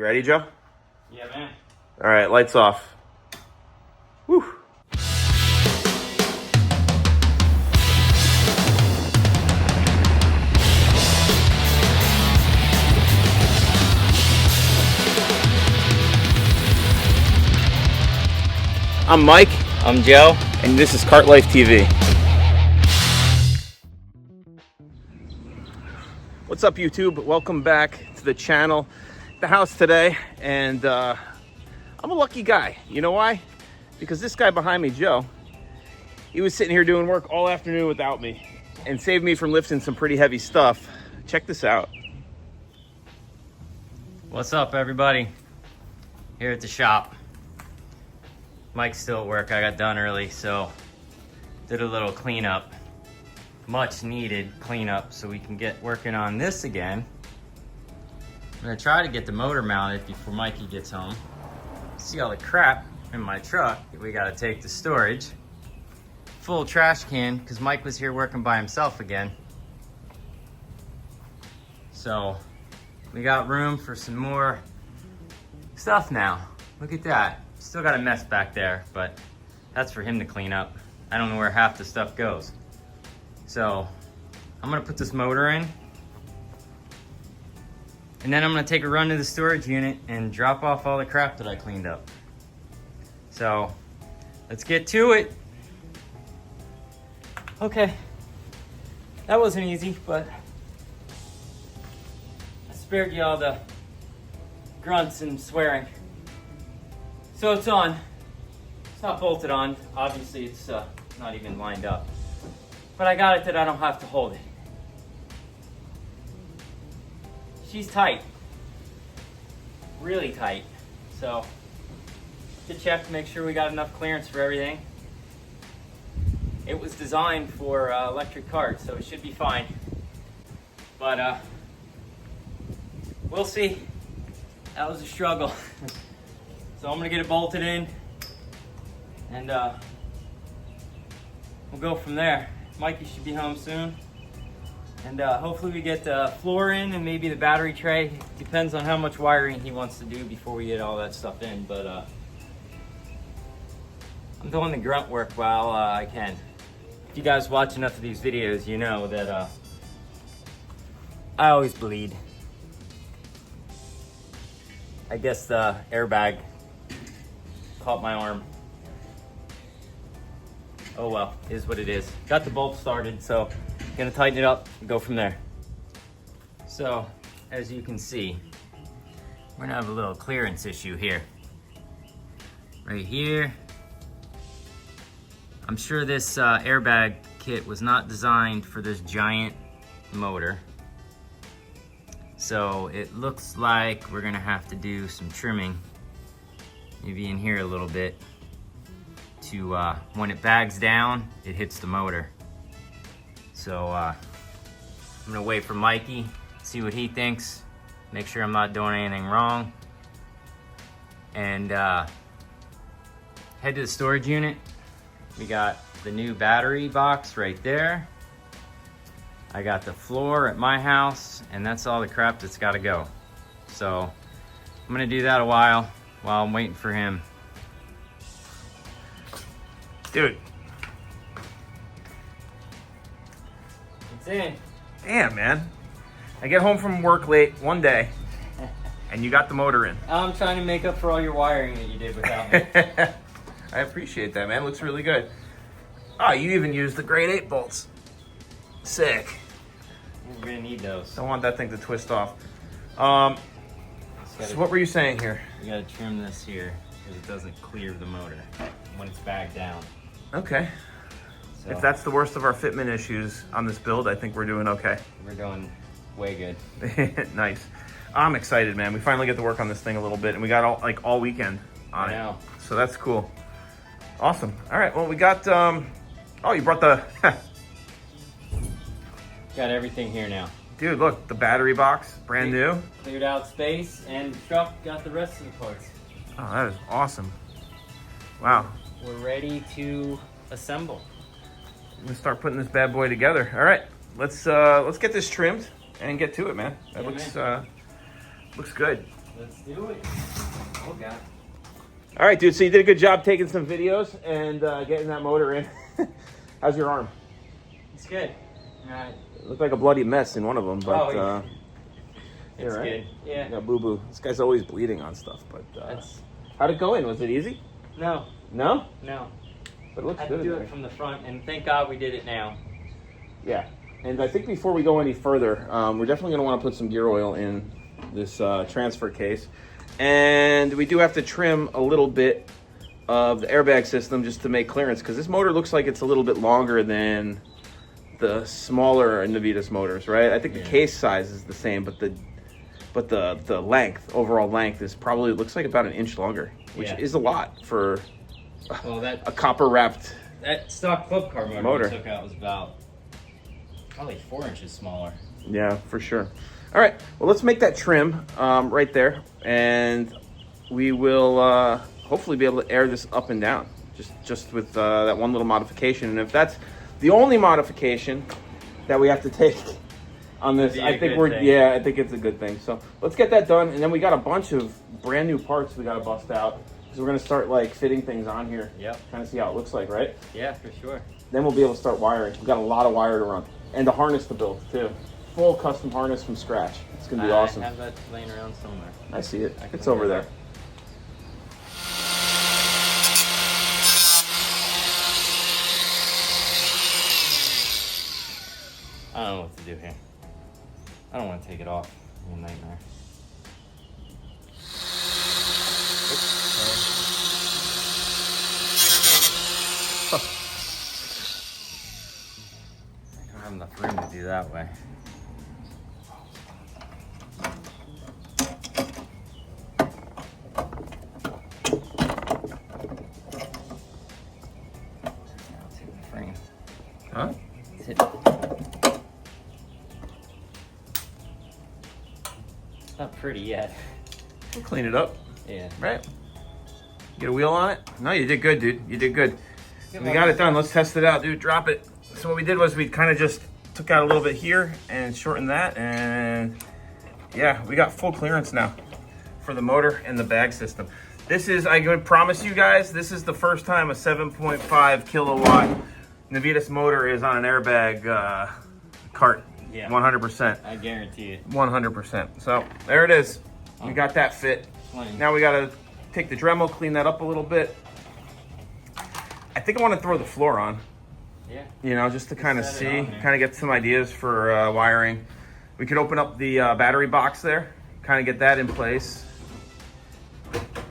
ready, Joe? Yeah, man. All right, lights off. Whew. I'm Mike. I'm Joe. And this is Cart Life TV. What's up, YouTube? Welcome back to the channel. The house today, and I'm a lucky guy. You know why? Because this guy behind me, Joe, he was sitting here doing work all afternoon without me and saved me from lifting some pretty heavy stuff. Check this out. What's up, everybody? Here at the shop. Mike's still at work. I got done early, so did a little cleanup. Much needed cleanup so we can get working on this again. I'm gonna try to get the motor mounted before Mikey gets home. See all the crap in my truck that we gotta take to storage. Full trash can, because Mike was here working by himself again. So we got room for some more stuff now. Look at that. Still got a mess back there, but that's for him to clean up. I don't know where half the stuff goes. So I'm gonna put this motor in, and then I'm gonna take a run to the storage unit and drop off all the crap that I cleaned up. So let's get to it. Okay, that wasn't easy, but I spared you all the grunts and swearing. So it's on. It's not bolted on. Obviously it's not even lined up. But I got it that I don't have to hold it. She's tight. Really tight. So to check to make sure we got enough clearance for everything. It was designed for electric carts, so it should be fine. But we'll see. That was a struggle. So I'm gonna get it bolted in, and we'll go from there. Mikey should be home soon, and hopefully we get the floor in and maybe the battery tray. Depends on how much wiring he wants to do before we get all that stuff in, but I'm doing the grunt work while I can. If you guys watch enough of these videos, you know that I always bleed. I guess the airbag caught my arm. Oh well, is what it is. Got the bolt started, so gonna tighten it up and go from there. So, as you can see, we're gonna have a little clearance issue here. Right here. I'm sure this airbag kit was not designed for this giant motor. So it looks like we're gonna have to do some trimming, maybe in here a little bit, to when it bags down, it hits the motor. So I'm gonna wait for Mikey, see what he thinks, make sure I'm not doing anything wrong, and head to the storage unit. We got the new battery box right there. I got the floor at my house, and that's all the crap that's gotta go. So I'm gonna do that while I'm waiting for him. Dude. It's in. Damn, man. I get home from work late one day, and you got the motor in. I'm trying to make up for all your wiring that you did without me. I appreciate that, man. Looks really good. Oh, you even used the grade 8 bolts. Sick. We're gonna need those. Don't want that thing to twist off. So what were you saying here? We gotta trim this here because it doesn't clear the motor when it's bagged down. Okay. So if that's the worst of our fitment issues on this build, I think we're doing okay. We're doing way good. Nice. I'm excited, man. We finally get to work on this thing a little bit, and we got all weekend on it. So that's cool. Awesome. All right. Well, we got. Oh, you brought the. Got everything here now. Dude, look, the battery box, brand new. Cleared out space, and the truck got the rest of the parts. Oh, that is awesome. Wow. We're ready to assemble. I'm gonna start putting this bad boy together. All right, let's get this trimmed and get to it, man. That looks good. Let's do it. Oh, God. All right, dude. So you did a good job taking some videos and getting that motor in. How's your arm? It's good. All right. It looked like a bloody mess in one of them, but it's right? good. Yeah. Got boo boo. This guy's always bleeding on stuff, but how'd it go in? Was it easy? No. No? No. But it looks I good. had to do it from the front, and thank God we did it now. Yeah. And I think before we go any further, we're definitely going to want to put some gear oil in this transfer case. And we do have to trim a little bit of the airbag system just to make clearance, because this motor looks like it's a little bit longer than the smaller NAVITAS motors, right? I think the case size is the same, but the length, overall length, is probably, looks like about an inch longer, which is a lot for a copper wrapped. That stock club car motor we took out was about probably 4 inches smaller. Yeah, for sure. All right, well, let's make that trim right there, and we will hopefully be able to air this up and down just with that one little modification. And if that's the only modification that we have to take on this, I think I think it's a good thing. So let's get that done, and then we got a bunch of brand new parts we got to bust out, because we're going to start like fitting things on here. Yep. Kind of see how it looks like, right? Yeah, for sure. Then we'll be able to start wiring. We've got a lot of wire to run, and a harness to build too. Full custom harness from scratch. It's gonna be awesome. I have that laying around somewhere. I see it. It's over there. I don't know what to do here. I don't want to take it off. It's a nightmare. I don't have enough room to do that way. Huh? It's not pretty yet. We'll clean it up. Yeah. Right? Get a wheel on it? No, you did good, dude. You did good. We got it done. Let's test it out, dude. Drop it. So what we did was we kind of just took out a little bit here and shortened that, and yeah, we got full clearance now for the motor and the bag system. This is, I can promise you guys, this is the first time a 7.5 kilowatt NAVITAS motor is on an airbag cart. Yeah. 100%. I guarantee it. 100%. So there it is. We got that fit. Now we got to take the Dremel, clean that up a little bit. I think I want to throw the floor on. Yeah. You know, just to kind of see, kind of get some ideas for wiring. We could open up the battery box there, kind of get that in place.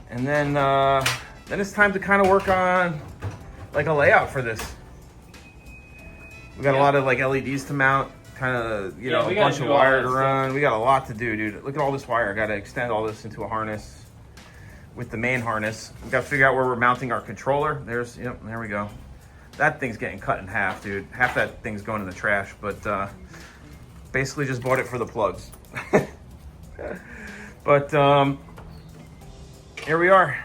And then it's time to kind of work on like a layout for this. We got a lot of like LEDs to mount, kind of, you know, a bunch of wire to run. We got a lot to do, dude. Look at all this wire. I got to extend all this into a harness with the main harness. We got to figure out where we're mounting our controller. There's, yep, there we go. That thing's getting cut in half, dude. Half that thing's going in the trash, but basically just bought it for the plugs. But here we are.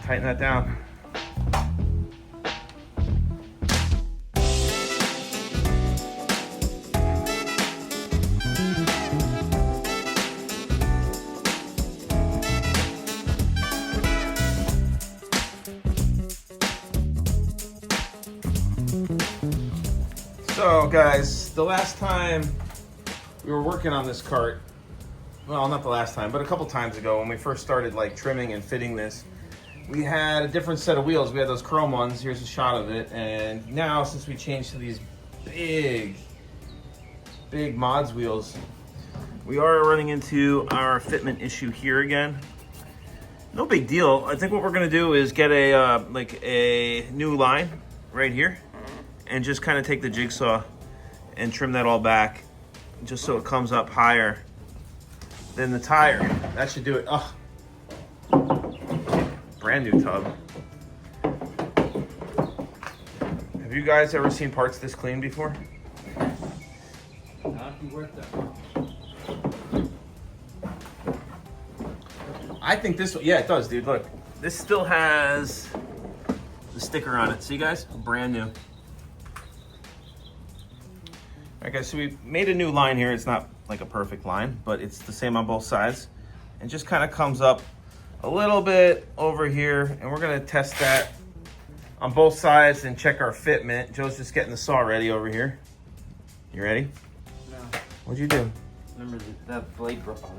Tighten that down. So guys, the last time we were working on this cart, well, not the last time, but a couple times ago when we first started like trimming and fitting this, we had a different set of wheels. We had those chrome ones. Here's a shot of it. And now, since we changed to these big mods wheels, we are running into our fitment issue here again. No big deal. I think what we're gonna do is get a like a new line right here, and just kind of take the jigsaw and trim that all back, just so it comes up higher than the tire. That should do it. Oh. Brand new tub. Have you guys ever seen parts this clean before? Not if you work that. I think this, yeah, it does, dude. Look, this still has the sticker on it. See, guys? Brand new. All right, guys, so we made a new line here. It's not like a perfect line, but it's the same on both sides. And just kind of comes up a little bit over here, and we're gonna test that on both sides and check our fitment. Joe's just getting the saw ready over here. You ready? No. What'd you do? Remember that blade broke off.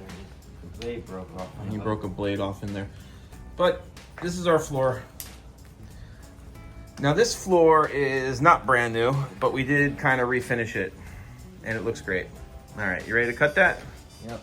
The blade broke off. And you broke a blade off in there. But this is our floor. Now this floor is not brand new, but we did kind of refinish it, and it looks great. All right, you ready to cut that? Yep.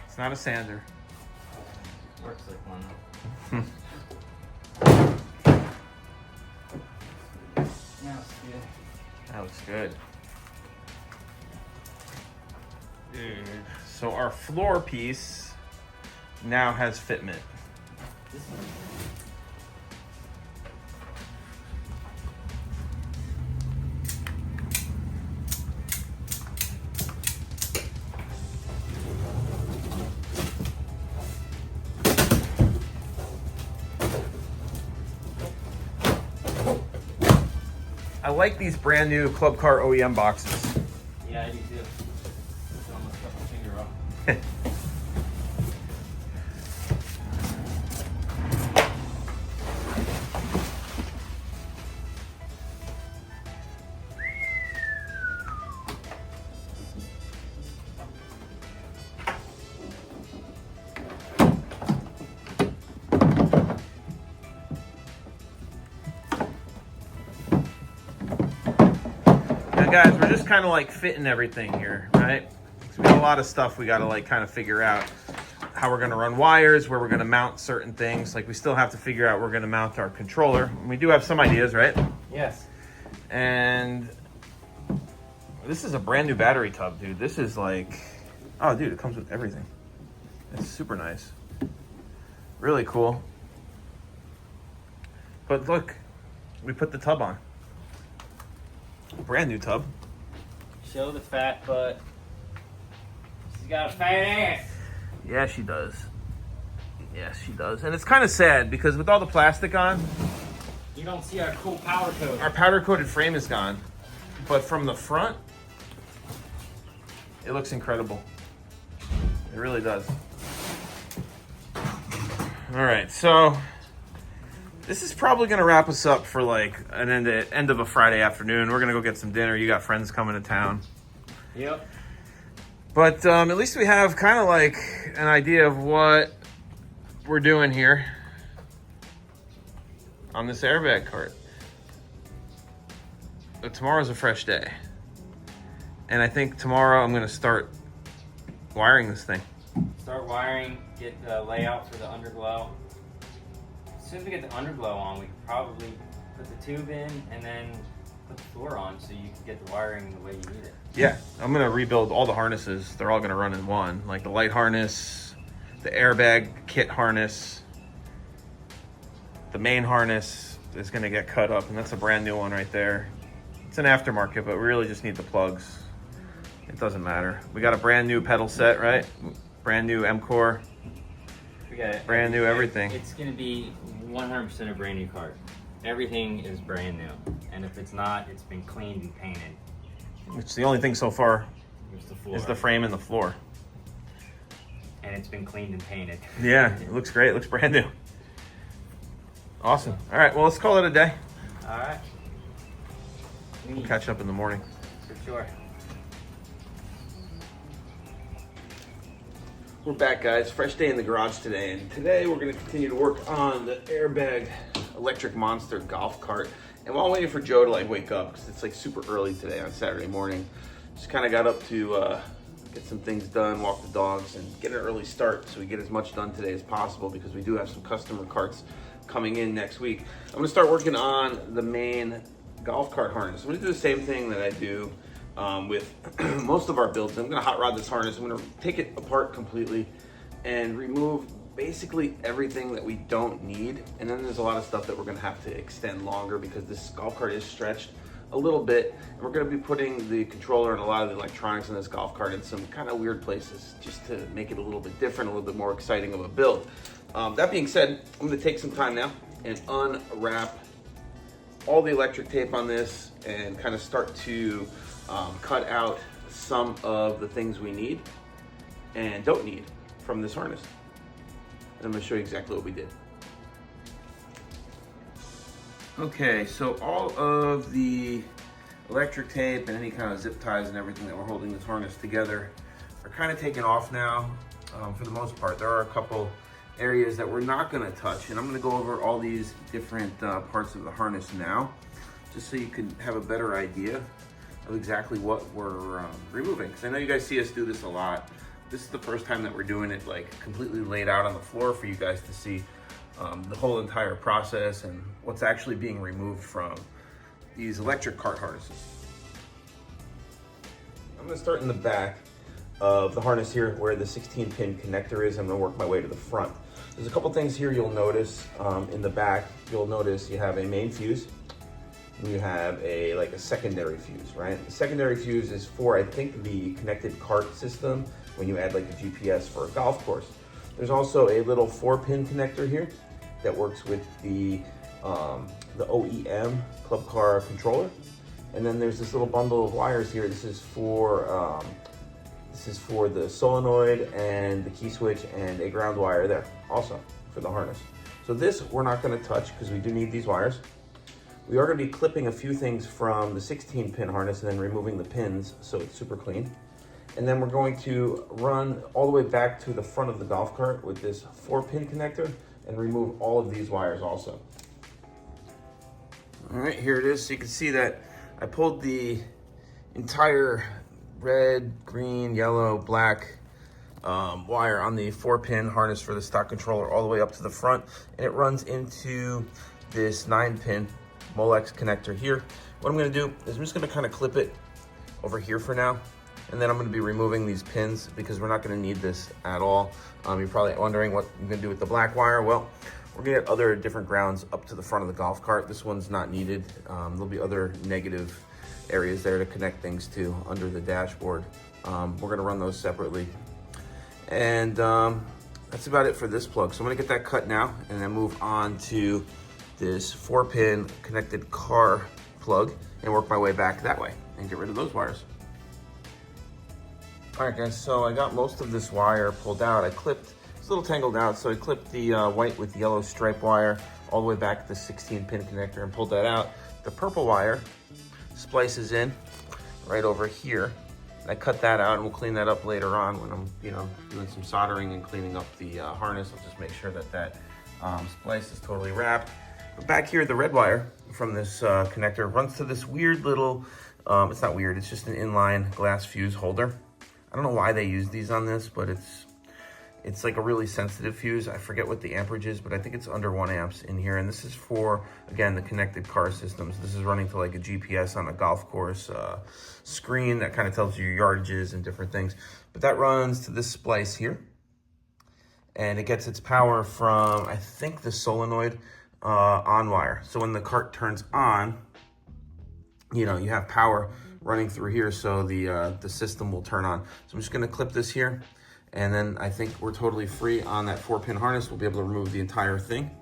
It's not a sander. Works like one. Now it's good. That looks good. Dude. So our floor piece now has fitment. This is I like these brand new Club Car OEM boxes. Yeah, I do too. It's almost got my finger off. Guys, we're just kind of like fitting everything here, right? So we got a lot of stuff we got to like kind of figure out how we're going to run wires, where we're going to mount certain things. Like we still have to figure out where we're going to mount our controller. And we do have some ideas, right? Yes. And this is a brand new battery tub, dude. This is like, oh, dude, it comes with everything. It's super nice. Really cool. But look, we put the tub on. Brand new tub. Show the fat butt. She's got a fat ass. Yeah, she does. Yes, she does. And it's kind of sad because with all the plastic on, You don't see our cool powder coat. our powder coated frame is gone. But from the front, it looks incredible. It really does. All right, so this is probably going to wrap us up for like an end of a Friday afternoon. We're going to go get some dinner. You got friends coming to town. Yep. But at least we have kind of like an idea of what we're doing here on this airbag cart. But tomorrow's a fresh day. And I think tomorrow I'm going to start wiring this thing. Start wiring, get the layout for the underglow. As soon as we get the underglow on, we could probably put the tube in and then put the floor on so you can get the wiring the way you need it. Yeah, I'm going to rebuild all the harnesses. They're all going to run in one. Like the light harness, the airbag kit harness, the main harness is going to get cut up, and that's a brand new one right there. It's an aftermarket, but we really just need the plugs. It doesn't matter. We got a brand new pedal set, right? Brand new M-Core. We got it. Brand new everything. It's going to be 100% a brand new cart. Everything is brand new. And if it's not, it's been cleaned and painted. Which the only thing so far Here's the floor. is the frame and the floor. And it's been cleaned and painted. Yeah, it looks great. It looks brand new. Awesome. All right, well, let's call it a day. All right. We'll catch up in the morning. For sure. We're back, guys. Fresh day in the garage today, and today we're going to continue to work on the airbag electric monster golf cart. And while I'm waiting for Joe to like wake up, because it's like super early today on Saturday morning, just kind of got up to get some things done, walk the dogs, and get an early start so we get as much done today as possible, because we do have some customer carts coming in next week. I'm going to start working on the main golf cart harness. I'm going to do the same thing that I do with most of our builds. I'm going to hot rod this harness. I'm going to take it apart completely and remove basically everything that we don't need. And then there's a lot of stuff that we're going to have to extend longer, because this golf cart is stretched a little bit, and we're going to be putting the controller and a lot of the electronics in this golf cart in some kind of weird places, just to make it a little bit different, a little bit more exciting of a build. That being said, I'm going to take some time now and unwrap all the electric tape on this and kind of start to cut out some of the things we need and don't need from this harness. And I'm going to show you exactly what we did. Okay, so all of the electric tape and any kind of zip ties and everything that we're holding this harness together are kind of taken off now, for the most part. There are a couple areas that we're not going to touch, and I'm going to go over all these different parts of the harness now, just so you can have a better idea of exactly what we're removing. Because I know you guys see us do this a lot. This is the first time that we're doing it like completely laid out on the floor for you guys to see the whole entire process and what's actually being removed from these electric cart harnesses. I'm going to start in the back of the harness here where the 16-pin connector is. I'm going to work my way to the front. There's a couple things here you'll notice in the back. You'll notice you have a main fuse, and you have a secondary fuse, right? The secondary fuse is for, I think, the connected cart system when you add like a GPS for a golf course. There's also a little 4-pin connector here that works with the OEM club car controller. And then there's this little bundle of wires here. This is for the solenoid and the key switch and a ground wire there also for the harness. So this we're not going to touch because we do need these wires. We are going to be clipping a few things from the 16-pin harness and then removing the pins so it's super clean. And then we're going to run all the way back to the front of the golf cart with this 4-pin connector and remove all of these wires also. All right, here it is. So you can see that I pulled the entire red, green, yellow, black wire on the 4-pin harness for the stock controller all the way up to the front, and it runs into this 9-pin Molex connector here. What I'm going to do is I'm just going to kind of clip it over here for now, and then I'm going to be removing these pins because we're not going to need this at all. You're probably wondering what I'm going to do with the black wire. Well, we're going to get other different grounds up to the front of the golf cart. This one's not needed. There'll be other negative areas there to connect things to under the dashboard. We're going to run those separately. And that's about it for this plug. So I'm going to get that cut now and then move on to this 4-pin connected car plug and work my way back that way and get rid of those wires. All right, guys, so I got most of this wire pulled out. It's a little tangled out, so I clipped the white with yellow stripe wire all the way back to the 16-pin connector and pulled that out. The purple wire splices in right over here. I cut that out, and we'll clean that up later on when I'm, doing some soldering and cleaning up the harness. I'll just make sure that splice is totally wrapped. But back here, the red wire from this connector runs to this weird little, it's not weird, it's just an inline glass fuse holder. I don't know why they use these on this, but it's like a really sensitive fuse. I forget what the amperage is, but I think it's under 1 amps in here. And this is for, again, the connected car systems. This is running to like a GPS on a golf course screen that kind of tells you your yardages and different things. But that runs to this splice here. And it gets its power from, I think, the solenoid on wire. So when the cart turns on, you have power running through here, so the system will turn on. So I'm just going to clip this here, and then I think we're totally free on that 4-pin harness. We'll be able to remove the entire thing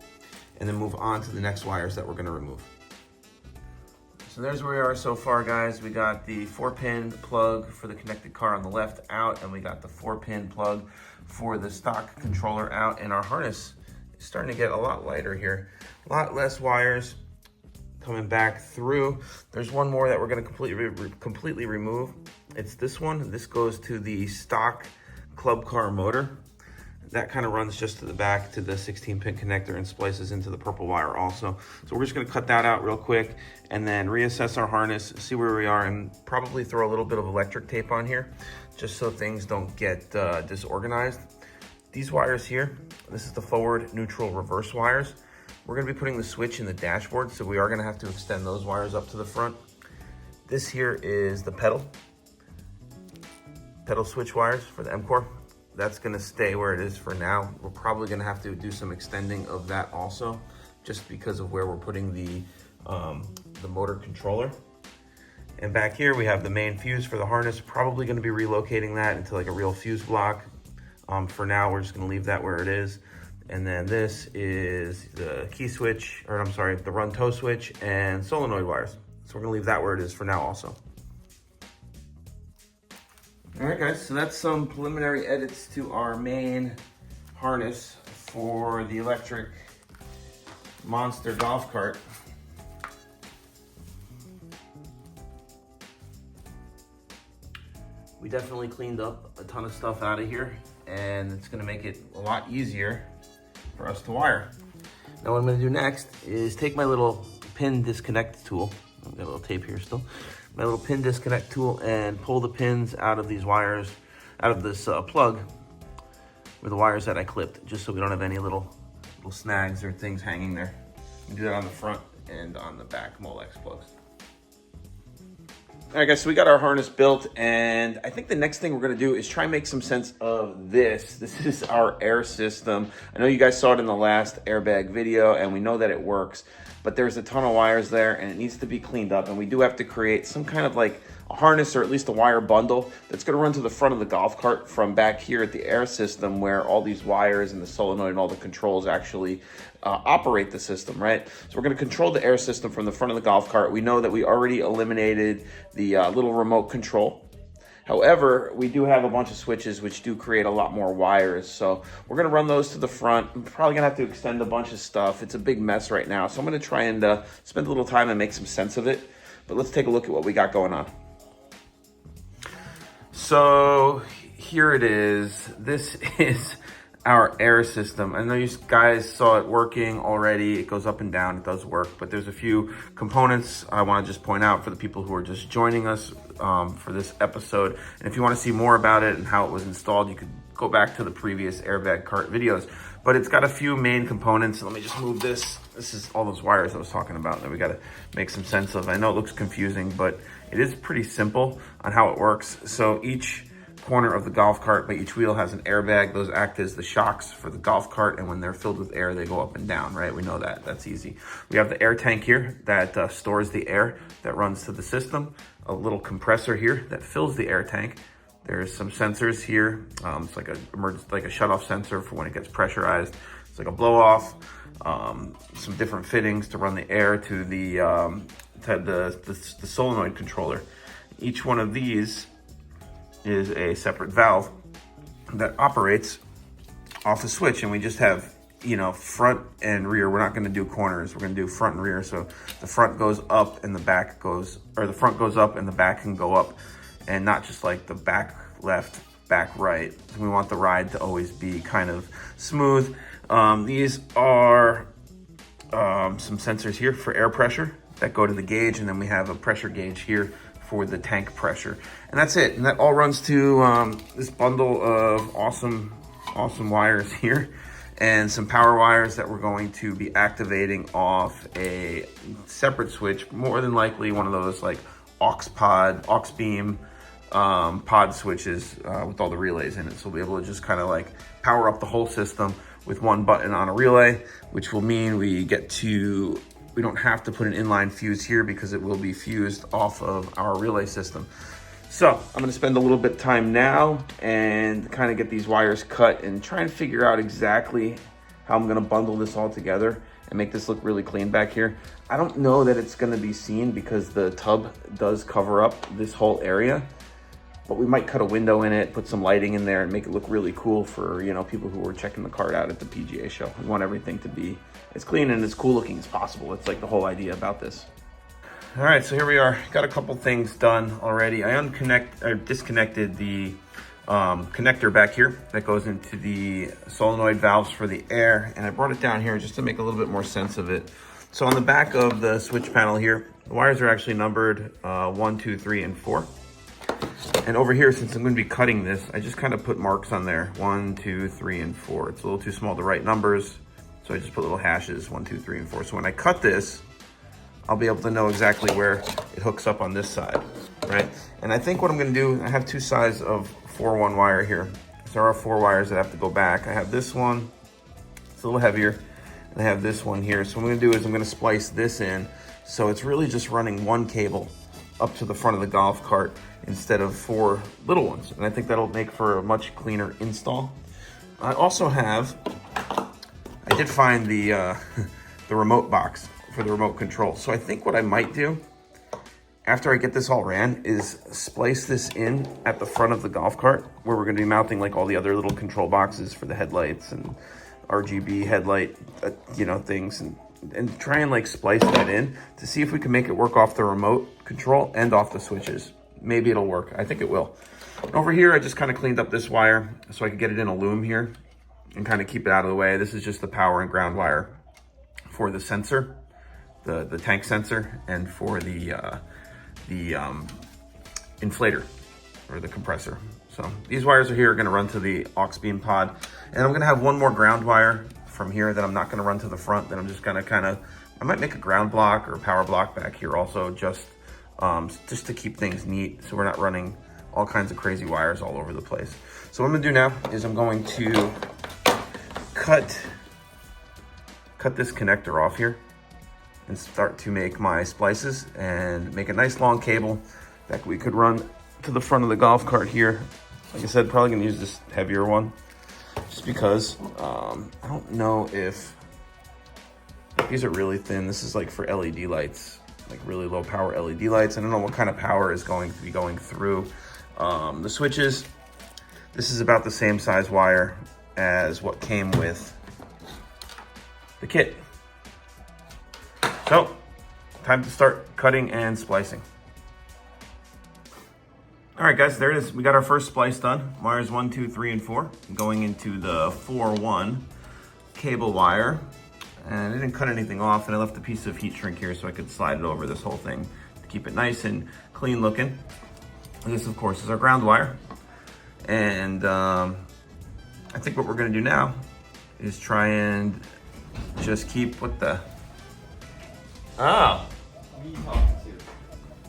and then move on to the next wires that we're going to remove. So there's where we are so far, guys. We got the 4-pin plug for the connected car on the left out, and we got the 4-pin plug for the stock controller out, and our harness is starting to get a lot lighter here. A lot less wires coming back through. There's one more that we're going to completely remove. It's this one. This goes to the stock club car motor. that kind of runs just to the back to the 16-pin connector and splices into the purple wire also. So we're just gonna cut that out real quick and then reassess our harness, see where we are, and probably throw a little bit of electric tape on here just so things don't get disorganized. These wires here, this is the forward, neutral, reverse wires. We're gonna be putting the switch in the dashboard, so we are gonna have to extend those wires up to the front. This here is the pedal switch wires for the M-Core. That's gonna stay where it is for now. We're probably gonna have to do some extending of that also, just because of where we're putting the motor controller. And back here we have the main fuse for the harness. Probably gonna be relocating that into like a real fuse block. For now, we're just gonna leave that where it is. And then this is the key switch, or I'm sorry, the run tow switch and solenoid wires. So we're gonna leave that where it is for now also. All right guys, so that's some preliminary edits to our main harness for the electric monster golf cart. We definitely cleaned up a ton of stuff out of here, and it's gonna make it a lot easier for us to wire. Now what I'm gonna do next is take my little pin disconnect tool. I've got a little tape here still. My little pin disconnect tool and pull the pins out of these wires, out of this plug with the wires that I clipped, just so we don't have any little snags or things hanging there. You can do that on the front and on the back Molex plugs. All right guys, so we got our harness built, and I think the next thing we're gonna do is try and make some sense of this. This is our air system. I know you guys saw it in the last airbag video, and we know that it works, but there's a ton of wires there and it needs to be cleaned up, and we do have to create some kind of like a harness or at least a wire bundle that's gonna run to the front of the golf cart from back here at the air system, where all these wires and the solenoid and all the controls actually operate the system, right? So we're gonna control the air system from the front of the golf cart. We know that we already eliminated the little remote control. However, we do have a bunch of switches which do create a lot more wires. So we're gonna run those to the front. I'm probably gonna have to extend a bunch of stuff. It's a big mess right now. So I'm gonna try and spend a little time and make some sense of it. But let's take a look at what we got going on. So here it is. This is our air system. I know you guys saw it working already. It goes up and down, it does work, but there's a few components I wanna just point out for the people who are just joining us for this episode. And if you wanna see more about it and how it was installed, you could go back to the previous airbag cart videos. But it's got a few main components. Let me just move this. This is all those wires I was talking about that we gotta make some sense of. I know it looks confusing, but it is pretty simple on how it works. So each corner of the golf cart by each wheel has an airbag. Those act as the shocks for the golf cart, and when they're filled with air, they go up and down, right? We know that, that's easy. We have the air tank here that stores the air that runs to the system, a little compressor here that fills the air tank. There's some sensors here. It's like a shut-off sensor for when it gets pressurized. It's like a blow-off, some different fittings to run the air to the solenoid controller. Each one of these is a separate valve that operates off a switch, and we just have, you know, front and rear. We're not going to do corners. We're going to do front and rear. So the front goes up and the back goes, or the front goes up and the back can go up, and not just like the back left, back right. We want the ride to always be kind of smooth. These are some sensors here for air pressure that go to the gauge, and then we have a pressure gauge here for the tank pressure. And that's it. And that all runs to this bundle of awesome wires here, and some power wires that we're going to be activating off a separate switch, more than likely one of those like aux beam pod switches with all the relays in it. So we'll be able to just kind of like power up the whole system with one button on a relay, which will mean we don't have to put an inline fuse here because it will be fused off of our relay system. So I'm gonna spend a little bit of time now and kind of get these wires cut and try and figure out exactly how I'm gonna bundle this all together and make this look really clean back here. I don't know that it's gonna be seen because the tub does cover up this whole area, but we might cut a window in it, put some lighting in there and make it look really cool for, you know, people who are checking the cart out at the PGA show. We want everything to be as clean and as cool looking as possible. It's like the whole idea about this. All right, so here we are. Got a couple things done already. I disconnected the connector back here that goes into the solenoid valves for the air. And I brought it down here just to make a little bit more sense of it. So on the back of the switch panel here, the wires are actually numbered 1, 2, 3, and 4. And over here, since I'm going to be cutting this, I just kind of put marks on there. 1, 2, 3, and 4. It's a little too small to write numbers, so I just put little hashes, 1, 2, 3, and 4. So when I cut this, I'll be able to know exactly where it hooks up on this side, right? And I think what I'm going to do, I have 2 sides of 4-1 wire here. So there are 4 wires that have to go back. I have this one, it's a little heavier, and I have this one here. So what I'm going to do is I'm going to splice this in, so it's really just running 1 cable up to the front of the golf cart instead of 4 little ones. And I think that'll make for a much cleaner install. I also have, I did find the the remote box for the remote control. So I think what I might do after I get this all ran is splice this in at the front of the golf cart, where we're going to be mounting like all the other little control boxes for the headlights and RGB headlight, you know, things, and try and like splice that in to see if we can make it work off the remote control and off the switches. Maybe it'll work. I think it will. And over here, I just kind of cleaned up this wire so I could get it in a loom here and kind of keep it out of the way. This is just the power and ground wire for the sensor, the tank sensor, and for the inflator or the compressor. So these wires are here are going to run to the aux beam pod, and I'm going to have one more ground wire from here that I'm not going to run to the front. Then I'm just going to I might make a ground block or a power block back here also, just to keep things neat, so we're not running all kinds of crazy wires all over the place. So what I'm going to do now is I'm going to cut this connector off here and start to make my splices and make a nice long cable that we could run to the front of the golf cart here. Like I said, probably gonna use this heavier one just because I don't know if these are really thin. This is like for LED lights, like really low power LED lights. I don't know what kind of power is going to be going through the switches. This is about the same size wire as what came with the kit. So, time to start cutting and splicing. All right, guys, there it is. We got our first splice done. Wires 1, 2, 3, and 4 going into the 4-1 cable wire. And I didn't cut anything off, and I left a piece of heat shrink here so I could slide it over this whole thing to keep it nice and clean looking. And this, of course, is our ground wire. And I think what we're gonna do now is try and just keep what the... Oh. Who are you talking to?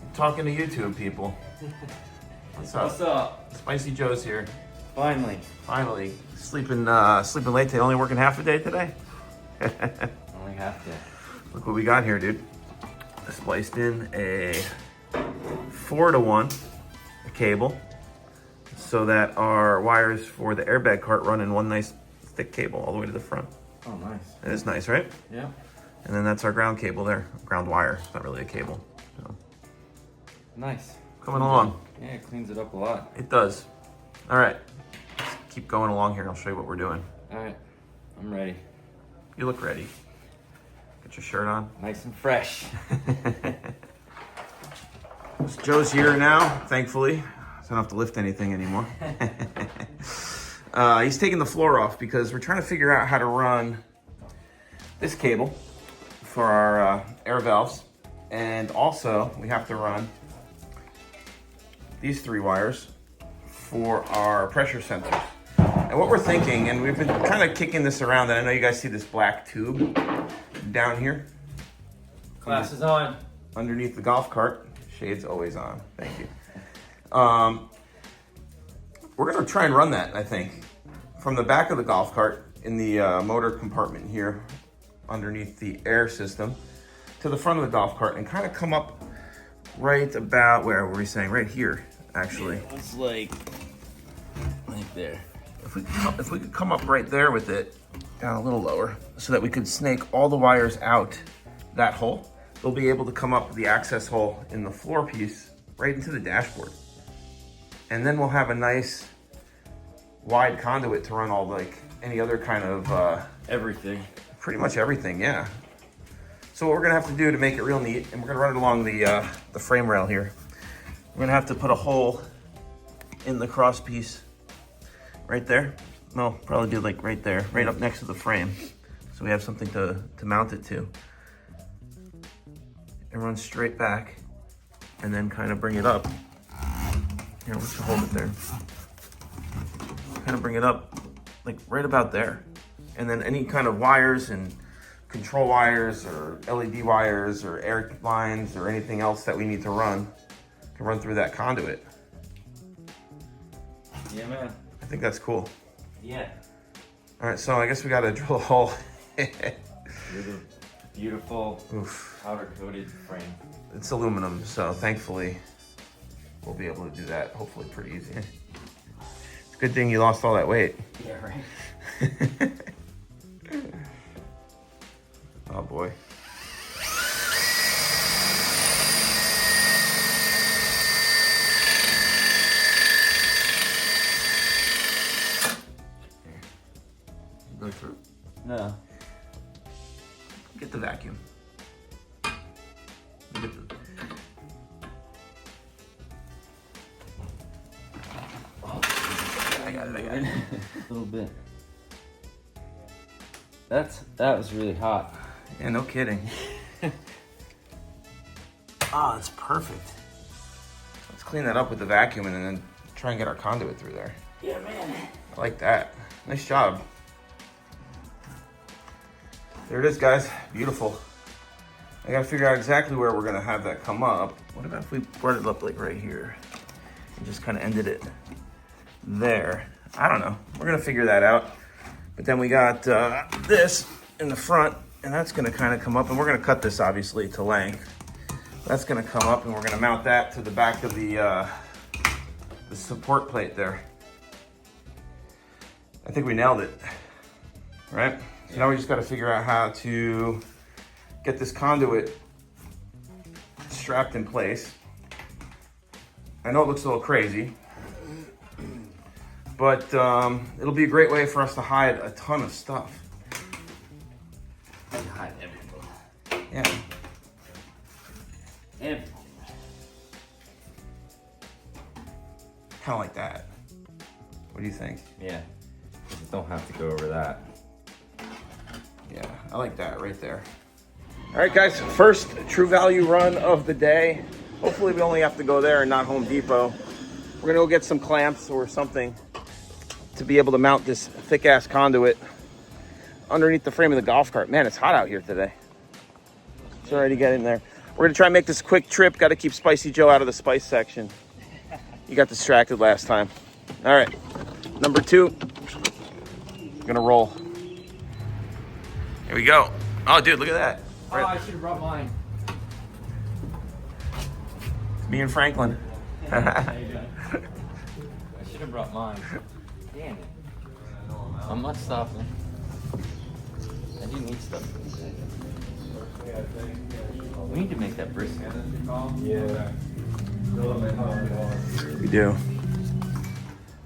I'm talking to YouTube people. What's up? What's up? Spicy Joe's here. Finally. Finally. Sleeping late today, only working half a day today? Only half day. Look what we got here, dude. I spliced in a 4-to-1 cable so that our wires for the airbag cart run in one nice thick cable all the way to the front. Oh, nice. It is nice, right? Yeah. And then that's our ground cable there, ground wire. It's not really a cable. So. Nice. Coming along. Yeah, it cleans it up a lot. It does. All right, let's keep going along here. I'll show you what we're doing. All right, I'm ready. You look ready. Get your shirt on. Nice and fresh. So Joe's here now, thankfully. So I don't have to lift anything anymore. He's taking the floor off because we're trying to figure out how to run this cable for our air valves. And also, we have to run these 3 wires for our pressure sensors. And what we're thinking, and we've been kind of kicking this around, and I know you guys see this black tube down here. Class is on. Underneath the golf cart. Shades always on. Thank you. We're gonna try and run that, I think, from the back of the golf cart in the motor compartment here underneath the air system to the front of the golf cart and kind of come up right about, where were we saying? Right here, actually. It's like there. If we could come up right there with it, down a little lower, so that we could snake all the wires out that hole, they'll be able to come up the access hole in the floor piece right into the dashboard. And then we'll have a nice wide conduit to run all, like, any other kind of... Everything. Pretty much everything, yeah. So what we're gonna have to do to make it real neat, and we're gonna run it along the frame rail here. We're gonna have to put a hole in the cross piece right there. No, probably do like right there, right up next to the frame. So we have something to mount it to. And run straight back and then kind of bring it up. Here, let's hold it there. Kind of bring it up like right about there. And then any kind of wires and control wires or LED wires or air lines or anything else that we need to run can run through that conduit. Yeah, man. I think that's cool. Yeah. All right, so I guess we gotta drill a hole. Beautiful Oof. powder-coated frame. It's aluminum, so thankfully we'll be able to do that hopefully pretty easy. It's a good thing you lost all that weight. Yeah, right. Oh boy. Go through. No. Get the vacuum. Get the... Oh, I got it. A little bit. That was really hot. Yeah, no kidding. Ah, it's perfect. Let's clean that up with the vacuum and then try and get our conduit through there. Yeah, man. I like that. Nice job. There it is, guys. Beautiful. I gotta figure out exactly where we're gonna have that come up. What about if we brought it up like right here and just kind of ended it there? I don't know. We're gonna figure that out. But then we got this in the front, and that's gonna kind of come up, and we're gonna cut this obviously to length. That's gonna come up, and we're gonna mount that to the back of the support plate there. I think we nailed it, right? So now we just gotta figure out how to get this conduit strapped in place. I know it looks a little crazy, but it'll be a great way for us to hide a ton of stuff. Hide everything. Yeah. Everything. Kind of like that. What do you think? Yeah. Just don't have to go over that. Yeah, I like that right there. All right, guys, first True Value run of the day. Hopefully we only have to go there and not Home Depot. We're gonna go get some clamps or something to be able to mount this thick ass conduit underneath the frame of the golf cart. Man, it's hot out here today. It's already getting there. We're gonna try and make this quick trip. Got to keep Spicy Joe out of the spice section. You got distracted last time. All right, number 2, we're gonna roll. Here we go. Oh, dude, look at that. Oh, I should have brought mine. It's me and Franklin. I should have brought mine. Damn it. I'm not stopping. I do need stuff. We need to make that brisket. Yeah. We do.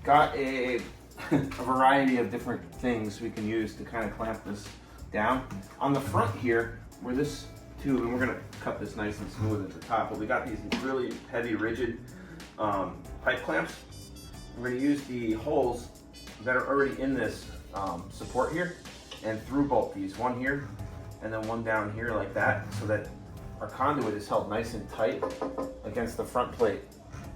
Got a variety of different things we can use to kind of clamp this down. On the front here, where this tube, and we're gonna cut this nice and smooth at the top, but we got these really heavy, rigid pipe clamps. We're gonna use the holes that are already in this support here and through bolt these, one here and then one down here like that, so that our conduit is held nice and tight against the front plate.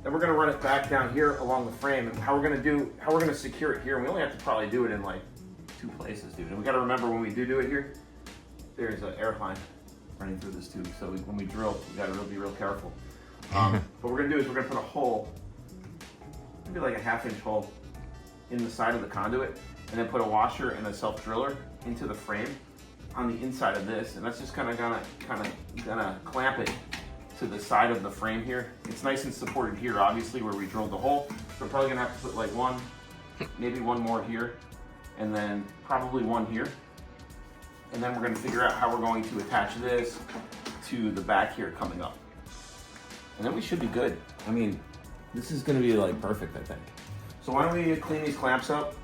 Then we're gonna run it back down here along the frame, and how we're gonna secure it here. And we only have to probably do it in like 2 places, dude. And we gotta remember when we do it here, there's an air line running through this tube. So when we drill, we gotta be real careful. What we're gonna do is we're gonna put a hole, maybe like a 1/2 inch hole in the side of the conduit, and then put a washer and a self driller into the frame on the inside of this, and that's just gonna clamp it to the side of the frame here. It's nice and supported here, obviously, where we drilled the hole. So we're probably gonna have to put like one, maybe one more here, and then probably one here. And then we're gonna figure out how we're going to attach this to the back here coming up. And then we should be good. I mean, this is gonna be like perfect, I think. So why don't we clean these clamps up,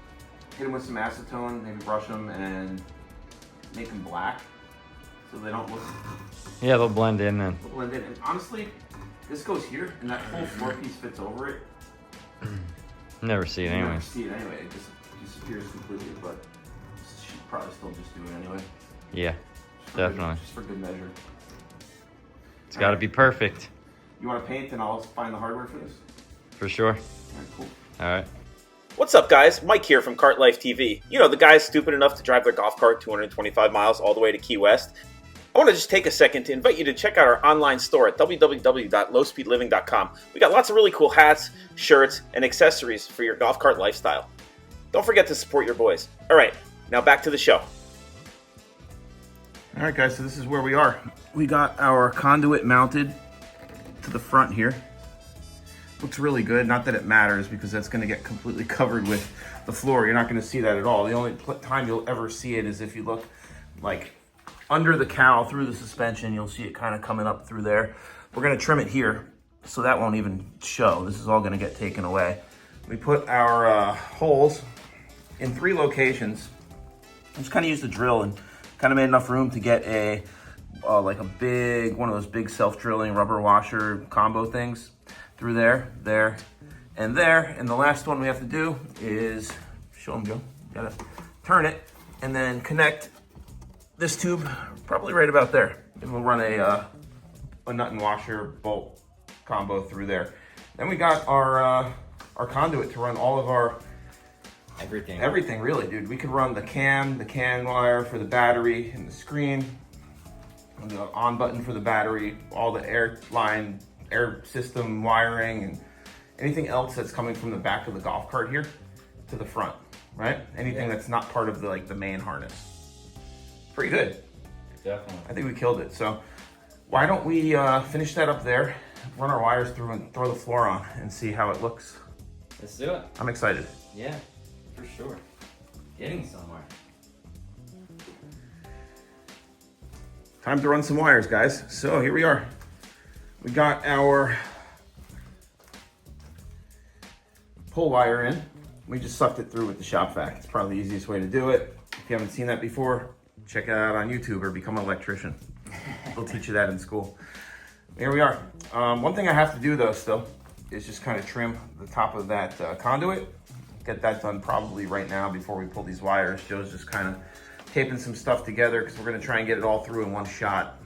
hit them with some acetone, maybe brush them and make them black so they don't look... Yeah, they'll blend in then. Blend in. And honestly, this goes here and that whole floor piece fits over it. Never see it You never anyway. see it anyway. It just disappears completely, but she'd probably still just do it anyway. Yeah, Just definitely. just for good measure. It's got to be perfect. You want to paint, and I'll find the hardware for this? For sure. All right, cool. All right. What's up, guys? Mike here from Kart Life TV. You know, the guys stupid enough to drive their golf cart 225 miles all the way to Key West. I want to just take a second to invite you to check out our online store at www.lowspeedliving.com. We got lots of really cool hats, shirts, and accessories for your golf cart lifestyle. Don't forget to support your boys. All right, now back to the show. All right, guys, so this is where we are. We got our conduit mounted to the front here. Looks really good. Not that it matters because that's going to get completely covered with the floor. You're not going to see that at all. The only time you'll ever see it is if you look like under the cowl through the suspension. You'll see it kind of coming up through there. We're going to trim it here so that won't even show. This is all going to get taken away. We put our holes in 3 locations. I just kind of used the drill and kind of made enough room to get a like a big one of those big self-drilling rubber washer combo things through there, there, and there. And the last one we have to do is, show them, Joe, you gotta turn it and then connect this tube probably right about there. And we'll run a nut and washer bolt combo through there. Then we got our conduit to run all of our everything really, dude. We could run the CAN wire for the battery and the screen, and the on button for the battery, all the air system wiring, and anything else that's coming from the back of the golf cart here to the front, right? Anything that's not part of the main harness. Pretty good. Definitely. I think we killed it. So why don't we finish that up there, run our wires through and throw the floor on and see how it looks. Let's do it. I'm excited. Yeah, for sure. Getting somewhere. Time to run some wires, guys. So here we are. We got our pull wire in. We just sucked it through with the shop vac. It's probably the easiest way to do it. If you haven't seen that before, check it out on YouTube or become an electrician. They'll teach you that in school. Here we are. One thing I have to do though still is just kind of trim the top of that conduit. Get that done probably right now before we pull these wires. Joe's just kind of taping some stuff together because we're gonna try and get it all through in one shot.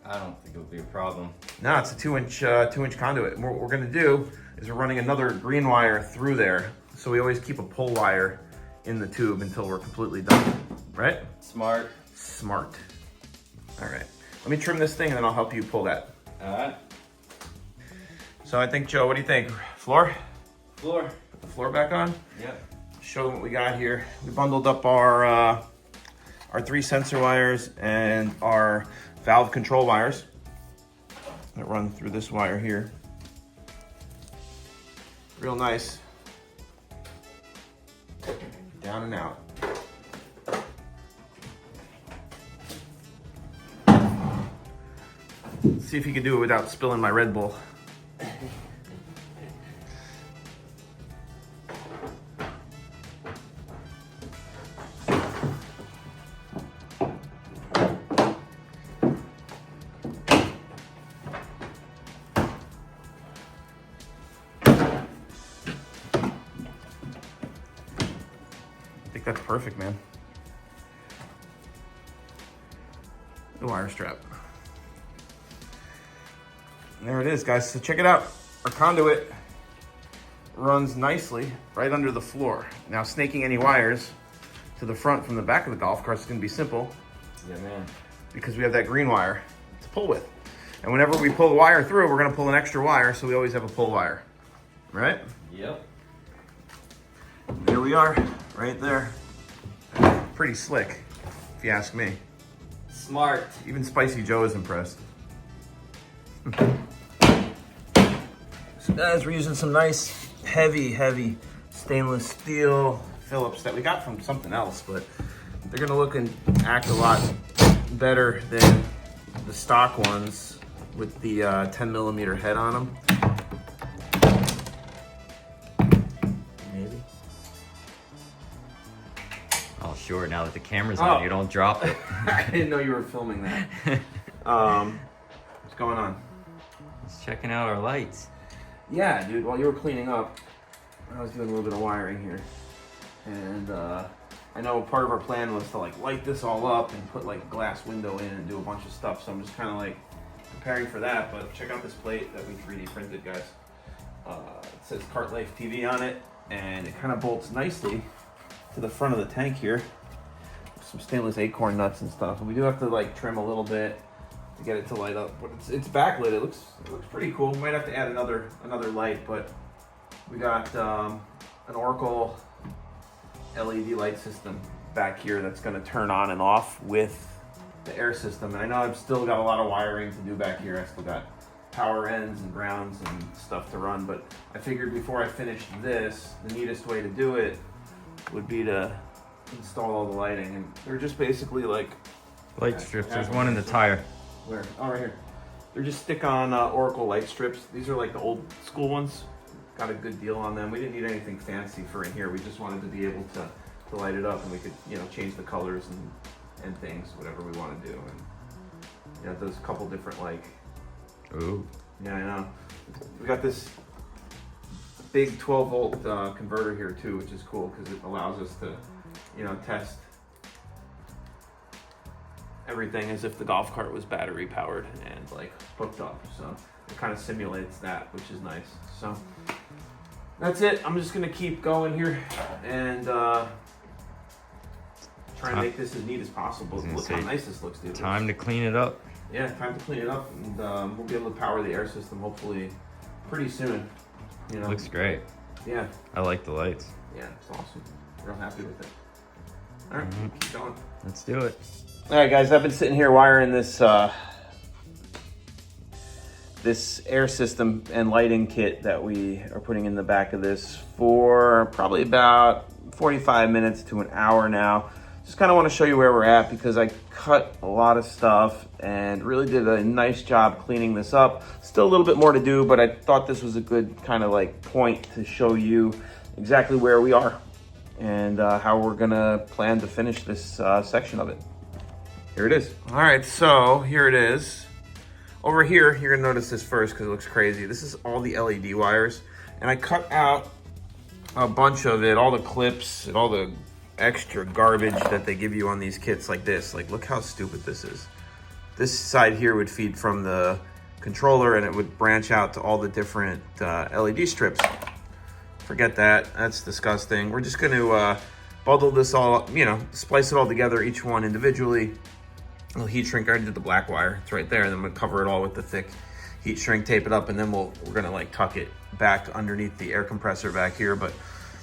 I don't think it'll be a problem. No, it's a 2-inch conduit. And what we're gonna do is we're running another green wire through there. So we always keep a pull wire in the tube until we're completely done, right? Smart. Smart. All right, let me trim this thing and then I'll help you pull that. All right. So I think, Joe, what do you think? Floor? Floor. Put the floor back on? Yep. Show them what we got here. We bundled up our 3 sensor wires and our valve control wires that run through this wire here. Real nice. Down and out. Let's see if you can do it without spilling my Red Bull. I think that's perfect, man. The wire strap. And there it is, guys. So check it out. Our conduit runs nicely right under the floor. Now, snaking any wires to the front from the back of the golf cart is going to be simple. Yeah, man. Because we have that green wire to pull with. And whenever we pull the wire through, we're going to pull an extra wire, so we always have a pull wire. Right? Yep. There we are, right there. Pretty slick, if you ask me. Smart. Even Spicy Joe is impressed. So guys, we're using some nice, heavy stainless steel Phillips that we got from something else, but they're gonna look and act a lot better than the stock ones with the 10mm head on them. Maybe. Oh, sure. Now that the camera's on, you don't drop it. I didn't know you were filming that. What's going on? Just checking out our lights. Yeah, dude, while you were cleaning up, I was doing a little bit of wiring here, and I know part of our plan was to like light this all up and put like a glass window in and do a bunch of stuff. So I'm just kind of like preparing for that. But check out this plate that we 3D printed, guys. It says Cart Life TV on it, and it kind of bolts nicely to the front of the tank here. Some stainless acorn nuts and stuff. And we do have to like trim a little bit to get it to light up, but it's backlit. It looks pretty cool. We might have to add another light, but we got an Oracle LED light system back here that's going to turn on and off with the air system. And I know I've still got a lot of wiring to do back here. I still got power ends and grounds and stuff to run, but I figured before I finished this, the neatest way to do it would be to install all the lighting. And they're just basically like light strips. There's one in the tire. Where? Oh, right here. They're just stick-on Oracle light strips. These are like the old school ones. Got a good deal on them. We didn't need anything fancy for in here. We just wanted to be able to light it up, and we could, you know, change the colors and things, whatever we want to do. And you know, there's a couple different like. Ooh. Yeah, I know. We got this big 12-volt converter here too, which is cool because it allows us to, you know, test everything as if the golf cart was battery powered and like hooked up. So it kind of simulates that, which is nice. So that's it. I'm just gonna keep going here and try and make this as neat as possible. Look how nice this looks, dude. Time to clean it up. Yeah, time to clean it up, and we'll be able to power the air system hopefully pretty soon. You know, looks great. Yeah, I like the lights. Yeah, it's awesome. Real happy with it. All right, keep going. Let's do it. All right, guys, I've been sitting here wiring this this air system and lighting kit that we are putting in the back of this for probably about 45 minutes to an hour now. Just kind of want to show you where we're at because I cut a lot of stuff and really did a nice job cleaning this up. Still a little bit more to do, but I thought this was a good kind of like point to show you exactly where we are and how we're gonna plan to finish this section of it. Here it is. All right, so here it is. Over here, you're gonna notice this first because it looks crazy. This is all the LED wires, and I cut out a bunch of it, all the clips and all the extra garbage that they give you on these kits like this. Like, look how stupid this is. This side here would feed from the controller and it would branch out to all the different LED strips. Forget that, that's disgusting. We're just gonna bundle this all, you know, splice it all together, each one individually. Little heat shrink, I already did the black wire, it's right there, and then I'm gonna cover it all with the thick heat shrink, tape it up, and then we're gonna like tuck it back underneath the air compressor back here. But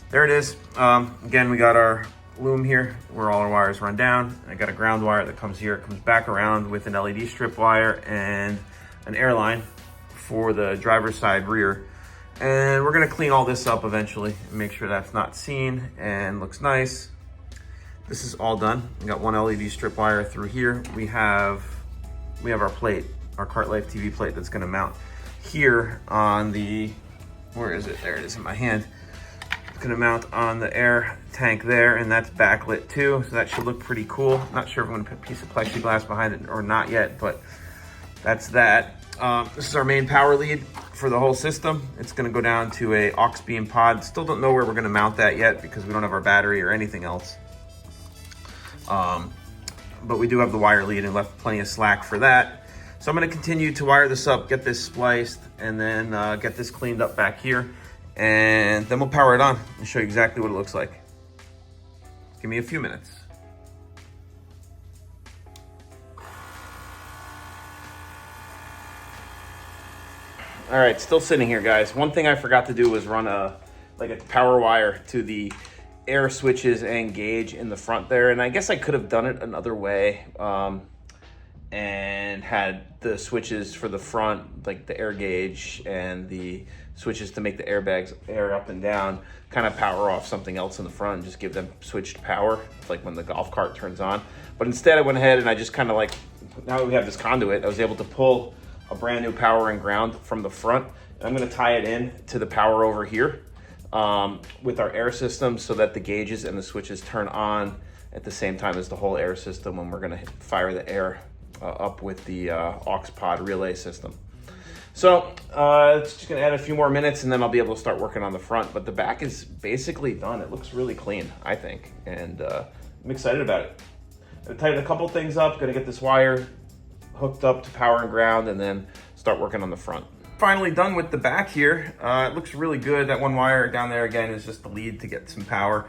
there it is. Again, we got our loom here where all our wires run down. I got a ground wire that comes here. It comes back around with an LED strip wire and an air line for the driver's side rear. And we're gonna clean all this up eventually and make sure that's not seen and looks nice. This is all done. We got one LED strip wire through here. We have our plate, our Cart Life TV plate that's gonna mount here on the, where is it? There it is in my hand. Gonna mount on the air tank there, and that's backlit too, so that should look pretty cool. Not sure if I'm gonna put a piece of plexiglass behind it or not yet, but that's that. This is our main power lead for the whole system. It's gonna go down to a aux beam pod. Still don't know where we're gonna mount that yet because we don't have our battery or anything else. But we do have the wire lead and left plenty of slack for that. So I'm gonna continue to wire this up, get this spliced, and then get this cleaned up back here. And then we'll power it on and show you exactly what it looks like. Give me a few minutes. All right, still sitting here, guys. One thing I forgot to do was run a power wire to the air switches and gauge in the front there. And I guess I could have done it another way and had the switches for the front, like the air gauge and the switches to make the airbags air up and down, kind of power off something else in the front and just give them switched power, like when the golf cart turns on. But instead I went ahead and I just kind of like, now that we have this conduit, I was able to pull a brand new power and ground from the front. And I'm gonna tie it in to the power over here with our air system so that the gauges and the switches turn on at the same time as the whole air system when we're gonna fire the air up with the aux pod relay system. So it's just gonna add a few more minutes and then I'll be able to start working on the front. But the back is basically done. It looks really clean, I think. And I'm excited about it. I'm gonna tighten a couple things up, gonna get this wire hooked up to power and ground and then start working on the front. Finally done with the back here. It looks really good. That one wire down there again is just the lead to get some power.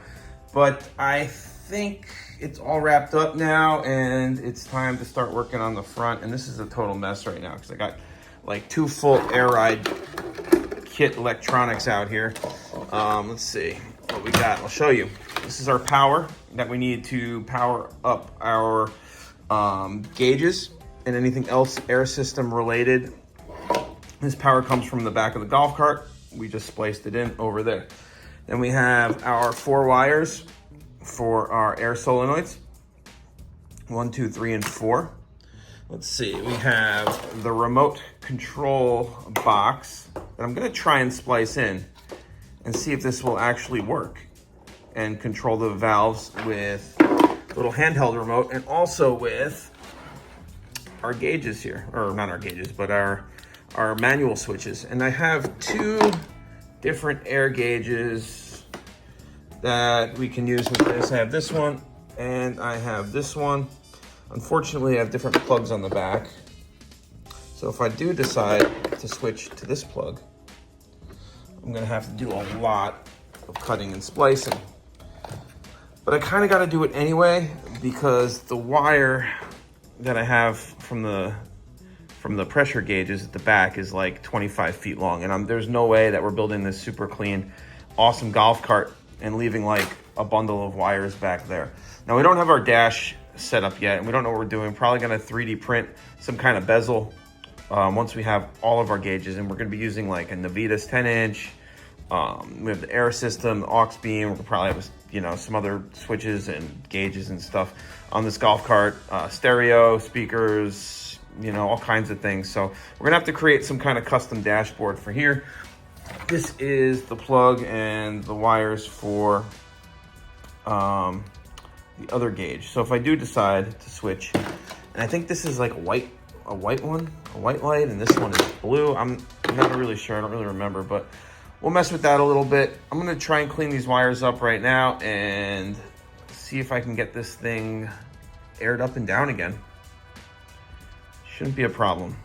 But I think it's all wrapped up now and it's time to start working on the front. And this is a total mess right now because I got like 2 full air ride kit electronics out here. Let's see what we got. I'll show you. This is our power that we need to power up our gauges and anything else air system related. This power comes from the back of the golf cart. We just spliced it in over there. Then we have our 4 wires for our air solenoids. 1, 2, 3, and 4. Let's see, we have the remote control box that I'm gonna try and splice in and see if this will actually work and control the valves with a little handheld remote and also with our gauges here, or not our gauges, but our manual switches. And I have 2 different air gauges that we can use with this. I have this one and I have this one. Unfortunately, I have different plugs on the back. So if I do decide to switch to this plug, I'm gonna have to do a lot of cutting and splicing. But I kinda gotta do it anyway because the wire that I have from the pressure gauges at the back is like 25 feet long. And there's no way that we're building this super clean, awesome golf cart and leaving like a bundle of wires back there. Now we don't have our dash set up yet and we don't know what we're doing. Probably gonna 3D print some kind of bezel once we have all of our gauges, and we're gonna be using like a NAVITAS 10-inch. We have the air system, the aux beam. We'll probably have some other switches and gauges and stuff on this golf cart, stereo, speakers, all kinds of things. So we're gonna have to create some kind of custom dashboard for here. This is the plug and the wires for the other gauge. So if I do decide to switch, and I think this is like a white light, and this one is blue. I'm not really sure, I don't really remember, but we'll mess with that a little bit. I'm gonna try and clean these wires up right now and see if I can get this thing aired up and down again. Shouldn't be a problem.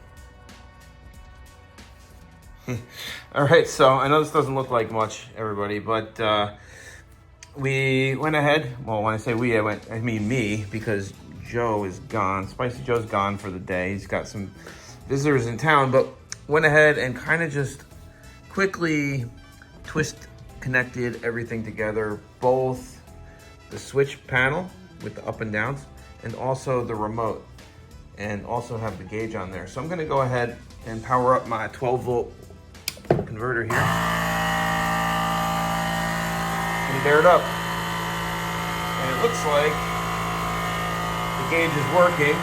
All right, so I know this doesn't look like much, everybody, but we went ahead. Well, when I say we, I mean me, because Joe is gone. Spicy Joe's gone for the day. He's got some visitors in town, but went ahead and kind of just quickly connected everything together, both the switch panel with the up and downs and also the remote, and also have the gauge on there. So I'm gonna go ahead and power up my 12-volt converter here. And air it up. And it looks like the gauge is working.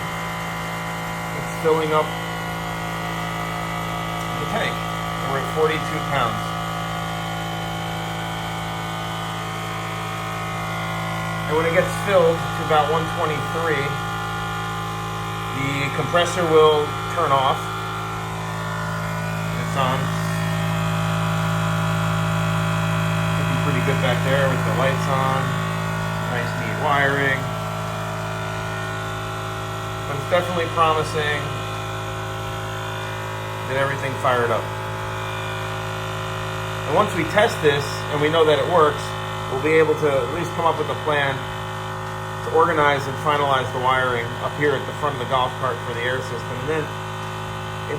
It's filling up the tank. And we're at 42 pounds. And when it gets filled to about 123, the compressor will turn off. It's on. Looking pretty good back there with the lights on. Nice neat wiring. But it's definitely promising that everything fired up. And once we test this and we know that it works, we'll be able to at least come up with a plan to organize and finalize the wiring up here at the front of the golf cart for the air system. And then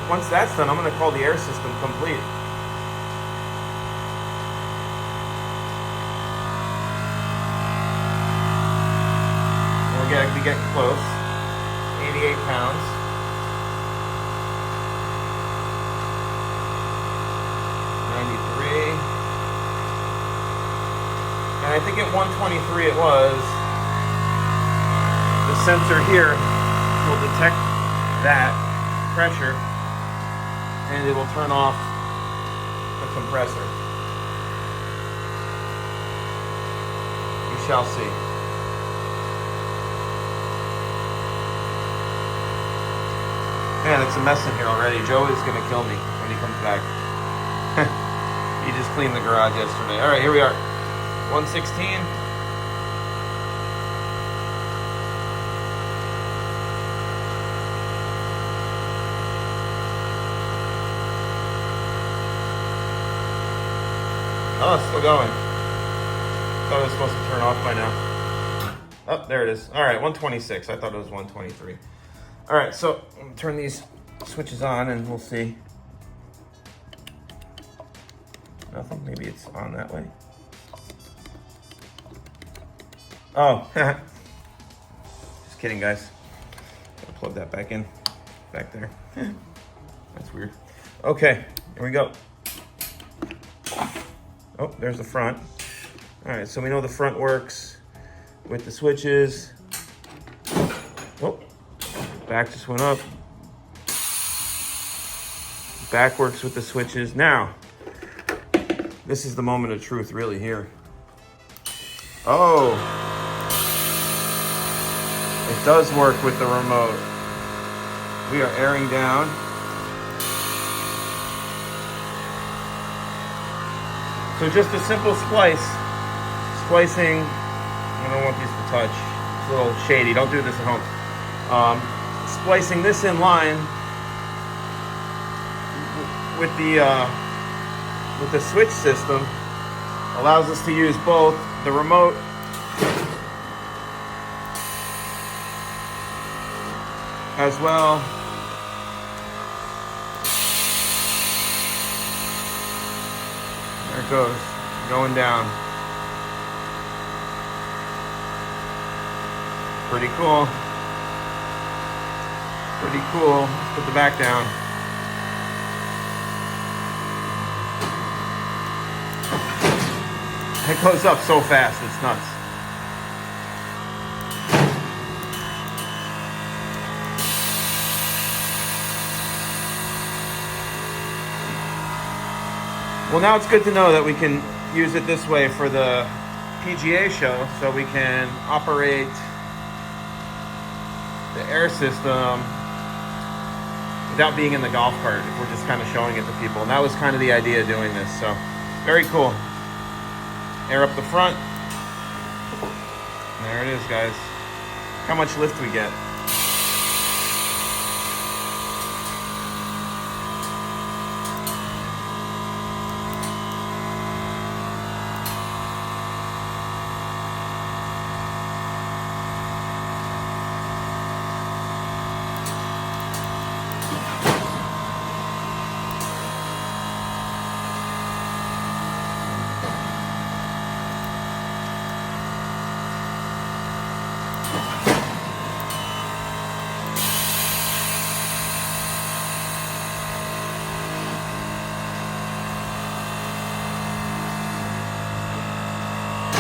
once that's done, I'm going to call the air system complete. We're going to be getting close. 88 pounds. 93. And I think at 123 it was. The sensor here will detect that pressure and it will turn off the compressor. We shall see. Man, it's a mess in here already. Joe is going to kill me. when he comes back. He just cleaned the garage yesterday. All right, here we are. 116. Oh, it's still going. Thought it was supposed to turn off by now. Oh, there it is. All right, 126. I thought it was 123. All right, so I'm gonna turn these switches on and we'll see. Nothing. Maybe it's on that way. Oh, just kidding, guys. Gotta plug that back in, back there. That's weird. Okay, here we go. Oh, there's the front. All right, so we know the front works with the switches. Oh, back just went up. Back works with the switches. Now, this is the moment of truth really here. Oh, it does work with the remote. We are airing down. So just a simple splicing, I don't want these to touch. It's a little shady, don't do this at home. Splicing this in line with the switch system allows us to use both the remote as well there it goes, going down. Pretty cool. Pretty cool. Let's put the back down. It goes up so fast, it's nuts. Well, now it's good to know that we can use it this way for the PGA show, so we can operate the air system without being in the golf cart if we're just kind of showing it to people. And that was kind of the idea of doing this, so very cool. Air up the front. There it is, guys. How much lift we get.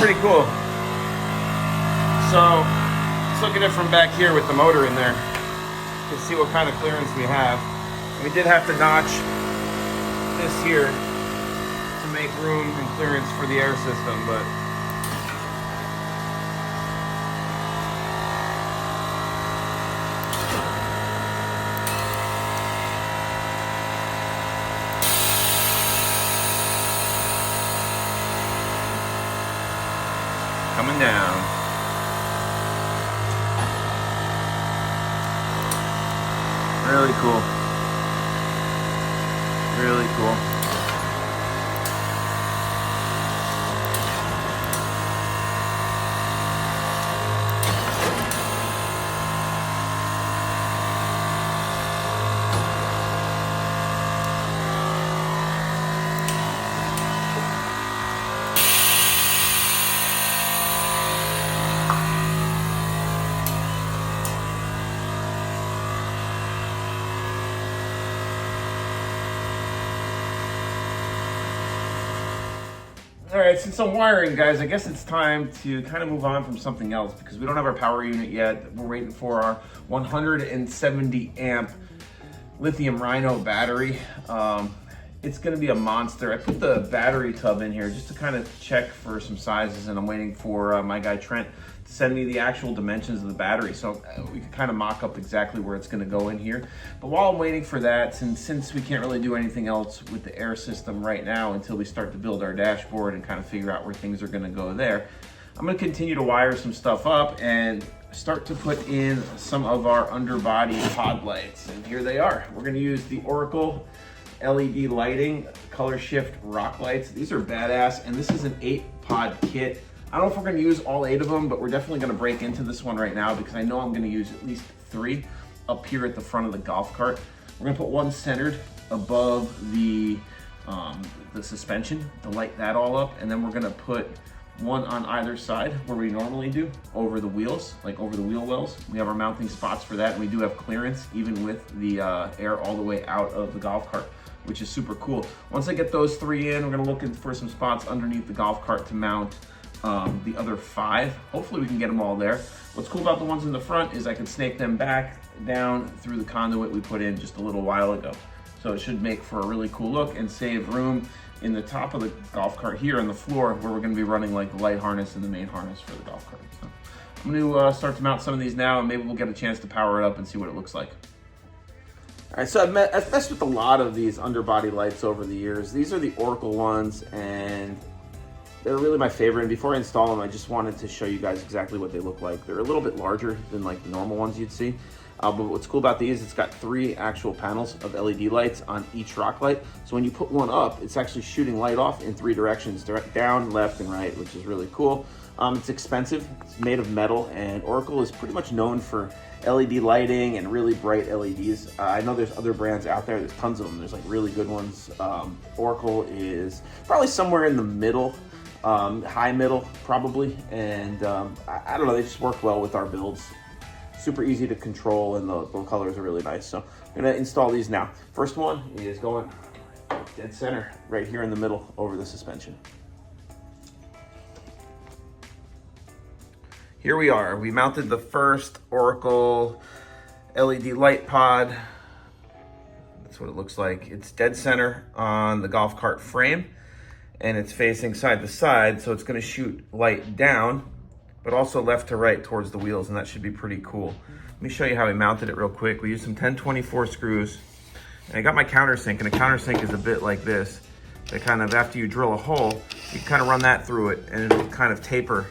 Pretty cool. So let's look at it from back here with the motor in there to see what kind of clearance we have. We did have to notch this here to make room and clearance for the air system, but coming down. Really cool. Really cool. All right, since I'm wiring, guys, I guess it's time to kind of move on from something else because we don't have our power unit yet. We're waiting for our 170 amp lithium Rhino battery. It's gonna be a monster. I put the battery tub in here just to kind of check for some sizes, and I'm waiting for my guy Trent send me the actual dimensions of the battery so we can kind of mock up exactly where it's going to go in here. But while I'm waiting for that, since we can't really do anything else with the air system right now until we start to build our dashboard and kind of figure out where things are going to go there, I'm going to continue to wire some stuff up and start to put in some of our underbody pod lights. And here they are. We're going to use the Oracle LED lighting color shift rock lights. These are badass, and this is an 8-pod kit. I don't know if we're going to use all 8 of them, but we're definitely going to break into this one right now because I know I'm going to use at least 3 up here at the front of the golf cart. We're going to put one centered above the suspension to light that all up, and then we're going to put one on either side where we normally do over the wheels, like over the wheel wells. We have our mounting spots for that, and we do have clearance even with the air all the way out of the golf cart, which is super cool. Once I get those 3 in, we're gonna look for some spots underneath the golf cart to mount the other 5. Hopefully we can get them all there. What's cool about the ones in the front is I can snake them back down through the conduit we put in just a little while ago. So it should make for a really cool look and save room in the top of the golf cart here on the floor where we're gonna be running like the light harness and the main harness for the golf cart. So I'm gonna start to mount some of these now, and maybe we'll get a chance to power it up and see what it looks like. All right, so I've messed with a lot of these underbody lights over the years. These are the Oracle ones, and they're really my favorite. And before I install them, I just wanted to show you guys exactly what they look like. They're a little bit larger than like the normal ones you'd see. But what's cool about these, it's got 3 actual panels of LED lights on each rock light. So when you put one up, it's actually shooting light off in 3 directions, down, left, and right, which is really cool. It's expensive, it's made of metal, and Oracle is pretty much known for LED lighting and really bright LEDs. I know there's other brands out there, there's tons of them, there's like really good ones. Oracle is probably somewhere in the middle, high middle probably, and I don't know, they just work well with our builds. Super easy to control, and the colors are really nice. So I'm gonna install these now. First one is going dead center right here in the middle over the suspension. Here we are. We mounted the first Oracle LED light pod. That's what it looks like. It's dead center on the golf cart frame, and it's facing side to side, so it's gonna shoot light down, but also left to right towards the wheels, and that should be pretty cool. Let me show you how we mounted it real quick. We used some 1024 screws, and I got my countersink, and the countersink is a bit like this. That kind of, after you drill a hole, you kind of run that through it, and it'll kind of taper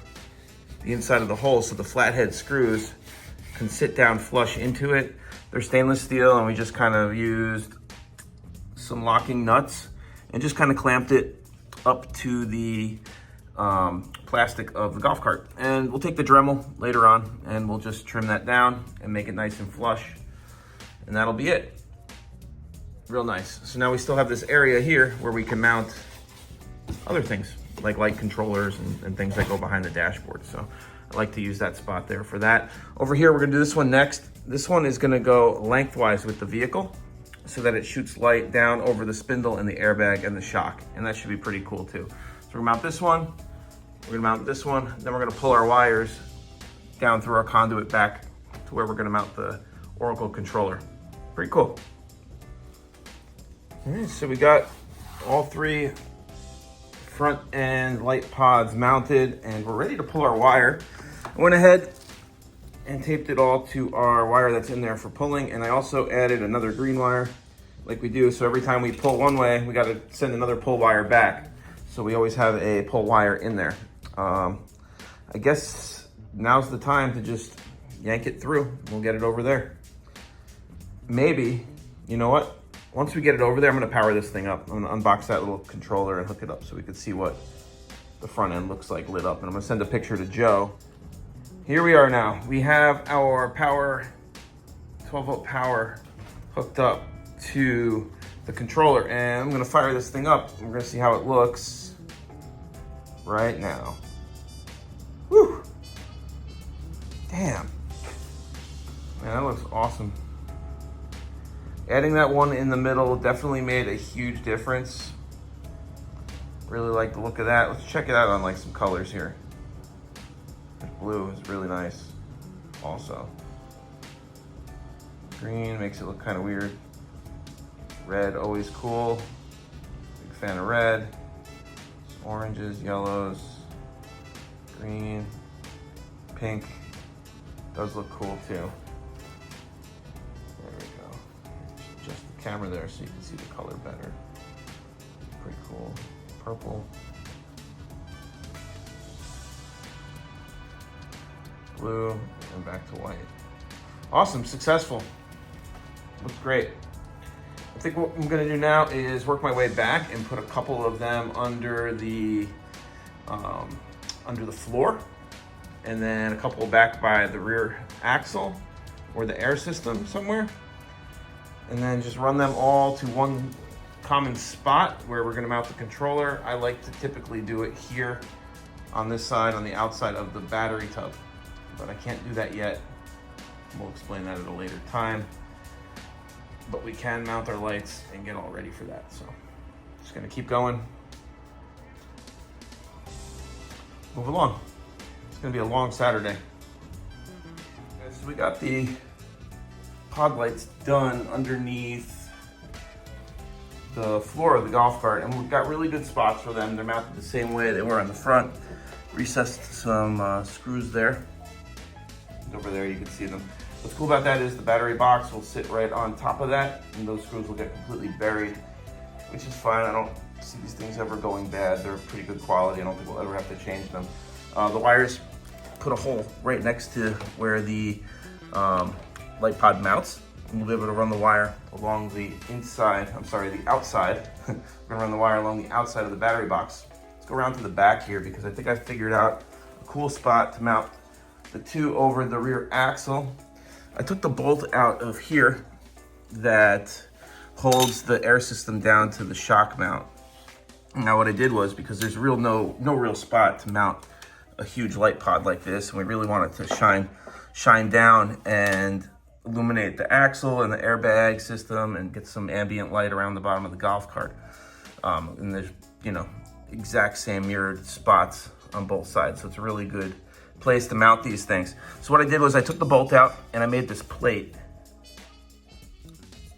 the inside of the hole so the flathead screws can sit down flush into it. They're stainless steel, and we just kind of used some locking nuts and just kind of clamped it up to the plastic of the golf cart. And we'll take the Dremel later on and we'll just trim that down and make it nice and flush, and that'll be it. Real nice. So now we still have this area here where we can mount other things like light controllers and things that go behind the dashboard. So I like to use that spot there for that. Over here, we're gonna do this one next. This one is gonna go lengthwise with the vehicle so that it shoots light down over the spindle and the airbag and the shock. And that should be pretty cool too. So we're gonna mount this one, we're gonna mount this one, then we're gonna pull our wires down through our conduit back to where we're gonna mount the Oracle controller. Pretty cool. All right, so we got all 3 front end light pods mounted, and we're ready to pull our wire. I went ahead and taped it all to our wire that's in there for pulling, and I also added another green wire like we do, so every time we pull one way, we gotta send another pull wire back. So we always have a pull wire in there. I guess now's the time to just yank it through. We'll get it over there. Maybe, you know what? Once we get it over there, I'm gonna power this thing up. I'm gonna unbox that little controller and hook it up so we can see what the front end looks like lit up. And I'm gonna send a picture to Joe. Here we are now. We have our power, 12-volt power hooked up to the controller, and I'm gonna fire this thing up. We're gonna see how it looks right now. Whew. Damn. Man, that looks awesome. Adding that one in the middle definitely made a huge difference. Really like the look of that. Let's check it out on like some colors here. The blue is really nice also. Green makes it look kind of weird. Red, always cool. Big fan of red. Oranges, yellows, green, pink does look cool too. There we go. Adjust the camera there so you can see the color better. Pretty cool. Purple. Blue, and back to white. Awesome, successful. Looks great. I think what I'm gonna do now is work my way back and put a couple of them under the floor, and then a couple back by the rear axle or the air system somewhere, and then just run them all to one common spot where we're gonna mount the controller. I like to typically do it here on this side, on the outside of the battery tub, but I can't do that yet. We'll explain that at a later time. But we can mount our lights and get all ready for that. So just gonna keep going. Move along. It's gonna be a long Saturday. So we got the pod lights done underneath the floor of the golf cart, and we've got really good spots for them. They're mounted the same way they were on the front. Recessed some screws there. Over there you can see them. What's cool about that is the battery box will sit right on top of that, and those screws will get completely buried, which is fine. I don't see these things ever going bad. They're pretty good quality. I don't think we'll ever have to change them. The wires put a hole right next to where the light pod mounts, and we'll be able to run the wire along the outside. We're gonna run the wire along the outside of the battery box. Let's go around to the back here because I think I figured out a cool spot to mount the two over the rear axle. I took the bolt out of here that holds the air system down to the shock mount. Now what I did was, because there's no real spot to mount a huge light pod like this, and we really want it to shine down and illuminate the axle and the airbag system and get some ambient light around the bottom of the golf cart. And there's, exact same mirrored spots on both sides. So it's a really good place to mount these things. So what I did was I took the bolt out and I made this plate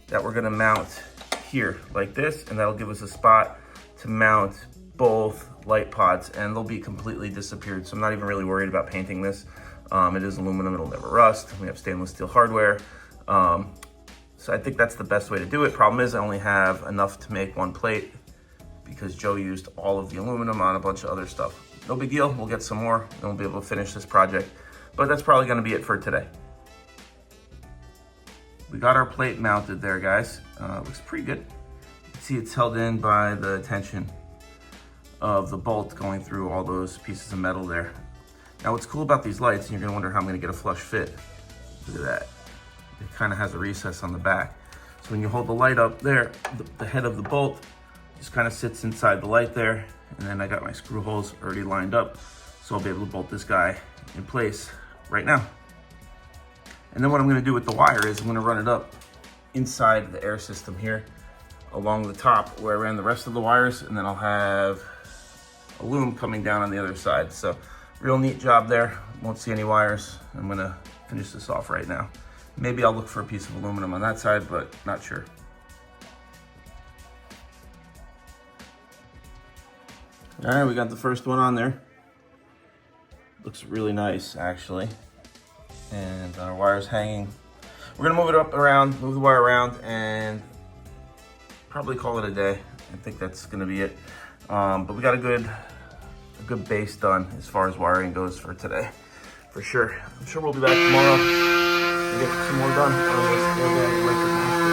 that we're gonna mount here like this, and that'll give us a spot to mount both light pods, and they'll be completely disappeared. So I'm not even really worried about painting this. It is aluminum, it'll never rust. We have stainless steel hardware. So I think that's the best way to do it. Problem is I only have enough to make one plate because Joe used all of the aluminum on a bunch of other stuff. No big deal, we'll get some more and we'll be able to finish this project. But that's probably gonna be it for today. We got our plate mounted there, guys. Looks pretty good. You can see it's held in by the tension of the bolt going through all those pieces of metal there. Now what's cool about these lights, and you're gonna wonder how I'm gonna get a flush fit. Look at that. It kind of has a recess on the back. So when you hold the light up there, the head of the bolt just kind of sits inside the light there. And then I got my screw holes already lined up, so I'll be able to bolt this guy in place right now. And then what I'm gonna do with the wire is I'm gonna run it up inside the air system here along the top where I ran the rest of the wires, and then I'll have a loom coming down on the other side. So real neat job there. Won't see any wires. I'm gonna finish this off right now. Maybe I'll look for a piece of aluminum on that side, but not sure. All right, we got the first one on there. Looks really nice, actually. And our wire's hanging. We're gonna move the wire around, and probably call it a day. I think that's gonna be it. But we got a good base done as far as wiring goes for today, for sure. I'm sure we'll be back tomorrow and get some more done on this airbag electric monster.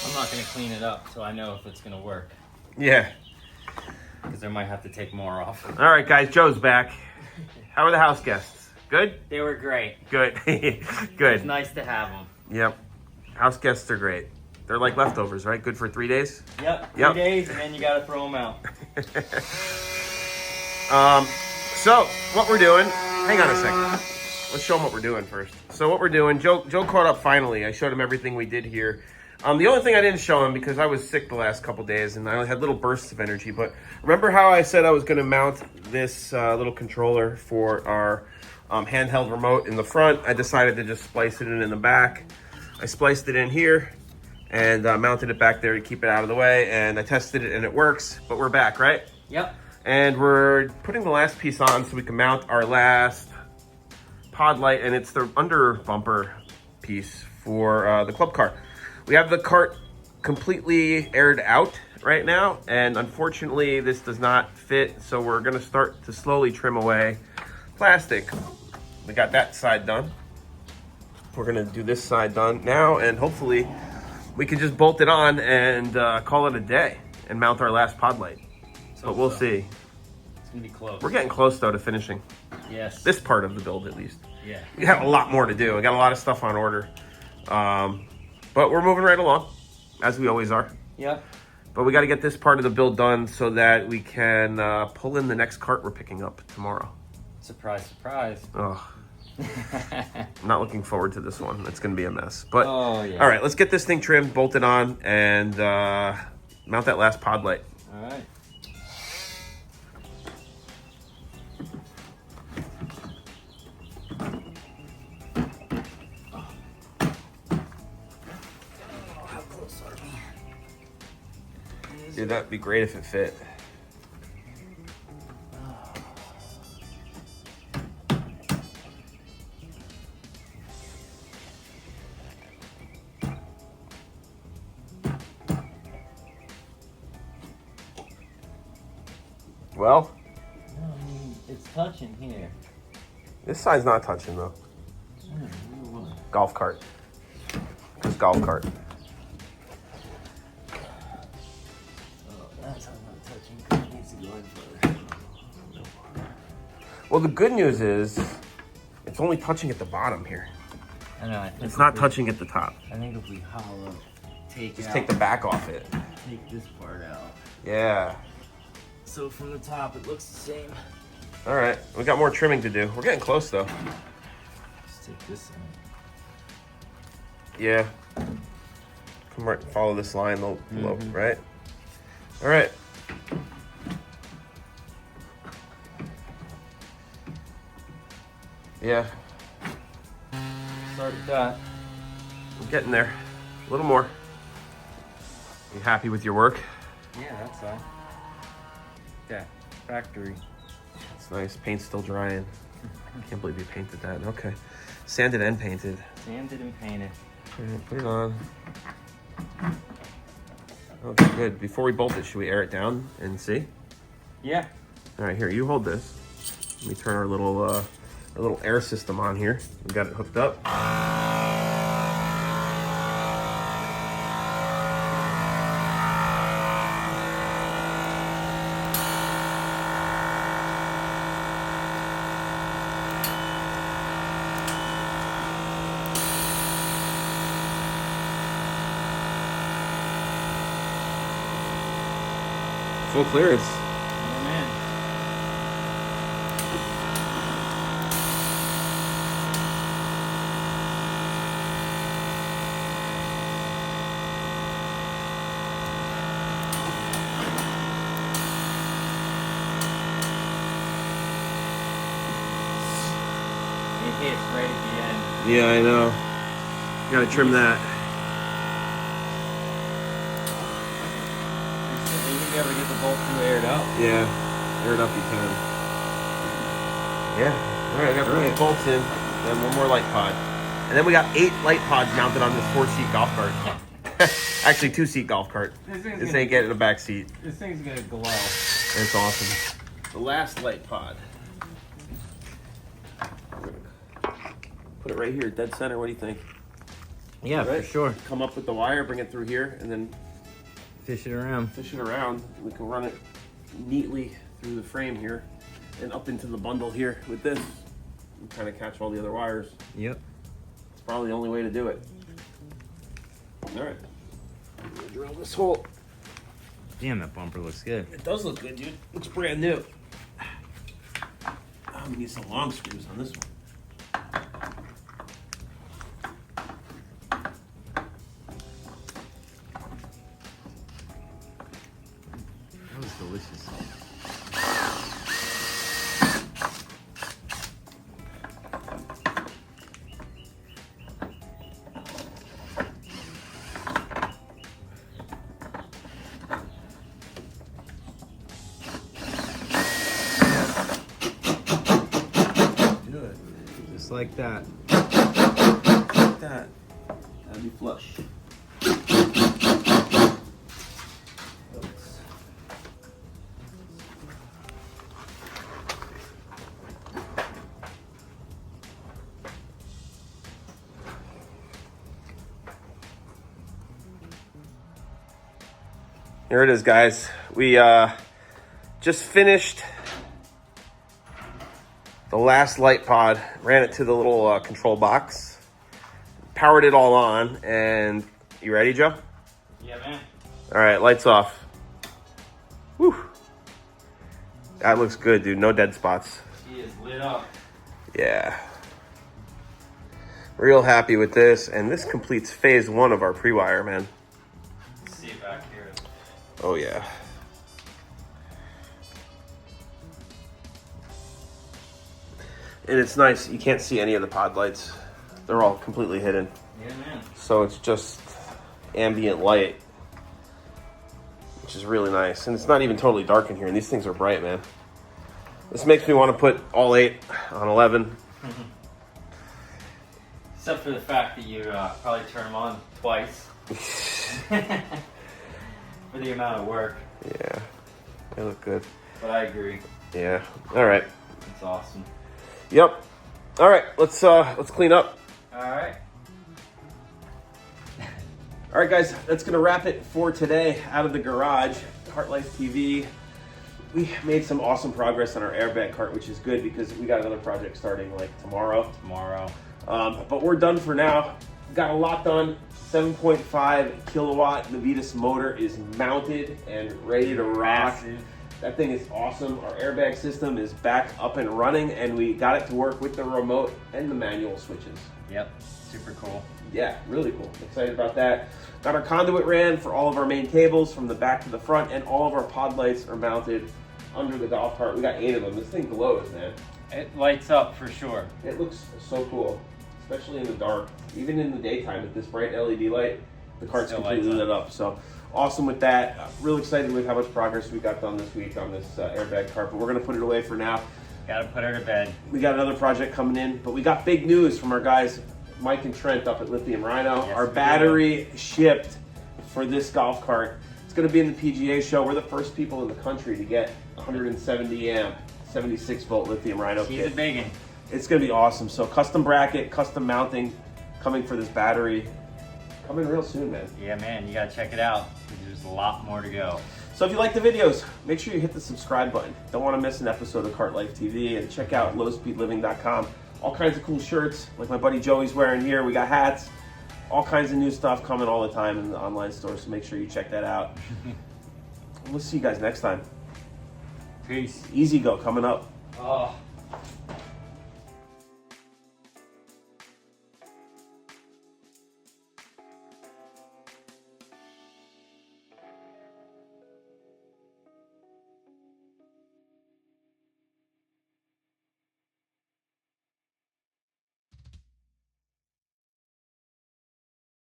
I'm not gonna clean it up so I know if it's gonna work, Yeah. because I might have to take more off. All right, guys, Joe's back. How are the house guests? Good? They were great. Good. It Good. was nice to have them. Yep. House guests are great. They're like leftovers, right? Good for 3 days? Yep. Yep. 3 days, and then you gotta throw them out. So what we're doing, hang on a second. Let's show them what we're doing first. So what we're doing, Joe caught up finally. I showed him everything we did here. The only thing I didn't show him, because I was sick the last couple days and I only had little bursts of energy, but remember how I said I was gonna mount this little controller for our handheld remote in the front? I decided to just splice it in the back. I spliced it in here and mounted it back there to keep it out of the way, and I tested it and it works, but we're back, right? Yep. And we're putting the last piece on so we can mount our last pod light, and it's the under bumper piece for the club car. We have the cart completely aired out right now, and unfortunately this does not fit, so we're gonna start to slowly trim away plastic. We got that side done. We're gonna do this side done now, and hopefully we can just bolt it on and call it a day and mount our last pod light. But we'll see. It's gonna be close. We're getting close though to finishing. Yes. This part of the build at least. Yeah. We have a lot more to do. We got a lot of stuff on order. But we're moving right along, as we always are. Yep. But we got to get this part of the build done so that we can pull in the next cart we're picking up tomorrow. Surprise, surprise. Oh, I'm not looking forward to this one. It's going to be a mess. But Oh, yeah. all right, let's get this thing trimmed, bolted on, and mount that last pod light. All right. Dude, that'd be great if it fit. Well, I mean, it's touching here. this side's not touching though. Golf cart. Just golf cart. That's how I'm not touching, because it needs to go in further. Well, the good news is it's only touching at the bottom here. I know. I think It's not touching at the top. I think if we hollow, Just take the back off it. take this part out. Yeah. So from the top, it looks the same. All right. We got more trimming to do. We're getting close though. Just take this out. Yeah. Come right, follow this line, right? All right. Yeah, Start with that. we're getting there. A little more. You happy with your work? Yeah, that's fine. Yeah, factory. It's nice. Paint's still drying. Can't believe you painted that. Okay. Sanded and painted. Sanded and painted. All right, put it on. Okay, good. Before we bolt it, should we air it down and see? Yeah. All right, here, you hold this. Let me turn our little air system on here. We got it hooked up. Full clearance. Oh, man. It hits right at the end. Yeah, I know. Gotta trim that. You can never get the bolt too aired up. Yeah, air it up you can. Yeah. All right, I got the bolts in. Then one more light pod. And then we got 8 light pods mounted on this 4-seat golf cart. Actually, 2-seat golf cart. This ain't getting a back seat. This thing's gonna glow. It's awesome. The last light pod. Put it right here, dead center. What do you think? Yeah, Right? for sure. Come up with the wire, bring it through here, and then Fish it around. fish it around. We can run it neatly through the frame here and up into the bundle here with this. and kind of catch all the other wires. Yep. It's probably the only way to do it. All right. I'm gonna drill this hole. Damn, that bumper looks good. It does look good, dude. Looks brand new. I'm gonna need some long screws on this one. That was delicious. Good. Just like that. Like that. That'd be flush. Here it is, guys. We just finished the last light pod, ran it to the little control box, powered it all on, and you ready, Joe? Yeah, man. All right, lights off. Whew. That looks good, dude. No dead spots. She is lit up. Yeah. Real happy with this, and this completes phase 1 of our pre-wire, man. Let's see it back here. Oh, yeah. And it's nice. You can't see any of the pod lights. They're all completely hidden. Yeah, man. So it's just ambient light, which is really nice. And it's not even totally dark in here. And these things are bright, man. This makes me want to put all 8 on 11. Except for the fact that you probably turn them on twice. For the amount of work. Yeah, they look good. But I agree. Yeah. All right. It's awesome. Yep. All right. Let's clean up. All right. All right, guys. That's gonna wrap it for today. Out of the garage, Cart Life TV. We made some awesome progress on our airbag cart, which is good because we got another project starting like tomorrow. But we're done for now. Got a lot done. 7.5 kilowatt NAVITAS motor is mounted and ready to rock. Massive. That thing is awesome. Our airbag system is back up and running, and we got it to work with the remote and the manual switches. Yep. Super cool. Yeah, really cool. Excited about that. Got our conduit ran for all of our main cables from the back to the front, and all of our pod lights are mounted under the golf cart. We got 8 of them. This thing glows, man. It lights up for sure. It looks so cool, especially in the dark. Even in the daytime with this bright LED light, the cart's Still completely lights lit up. So awesome with that. Real excited with how much progress we got done this week on this airbag cart, but we're gonna put it away for now. Gotta put her to bed. We got another project coming in, but we got big news from our guys, Mike and Trent up at Lithium Rhino. Yes, our battery shipped for this golf cart. It's gonna be in the PGA show. We're the first people in the country to get 170 amp, 76 volt Lithium Rhino She's kit. a big one. It's gonna be awesome. So custom bracket, custom mounting coming for this battery. Coming real soon, man. Yeah, man, you gotta check it out. There's a lot more to go. So if you like the videos, make sure you hit the subscribe button. Don't want to miss an episode of Cart Life TV, and check out lowspeedliving.com. All kinds of cool shirts, like my buddy Joey's wearing here. We got hats, all kinds of new stuff coming all the time in the online store, so make sure you check that out. We'll see you guys next time. Peace. Easy Go coming up. Oh.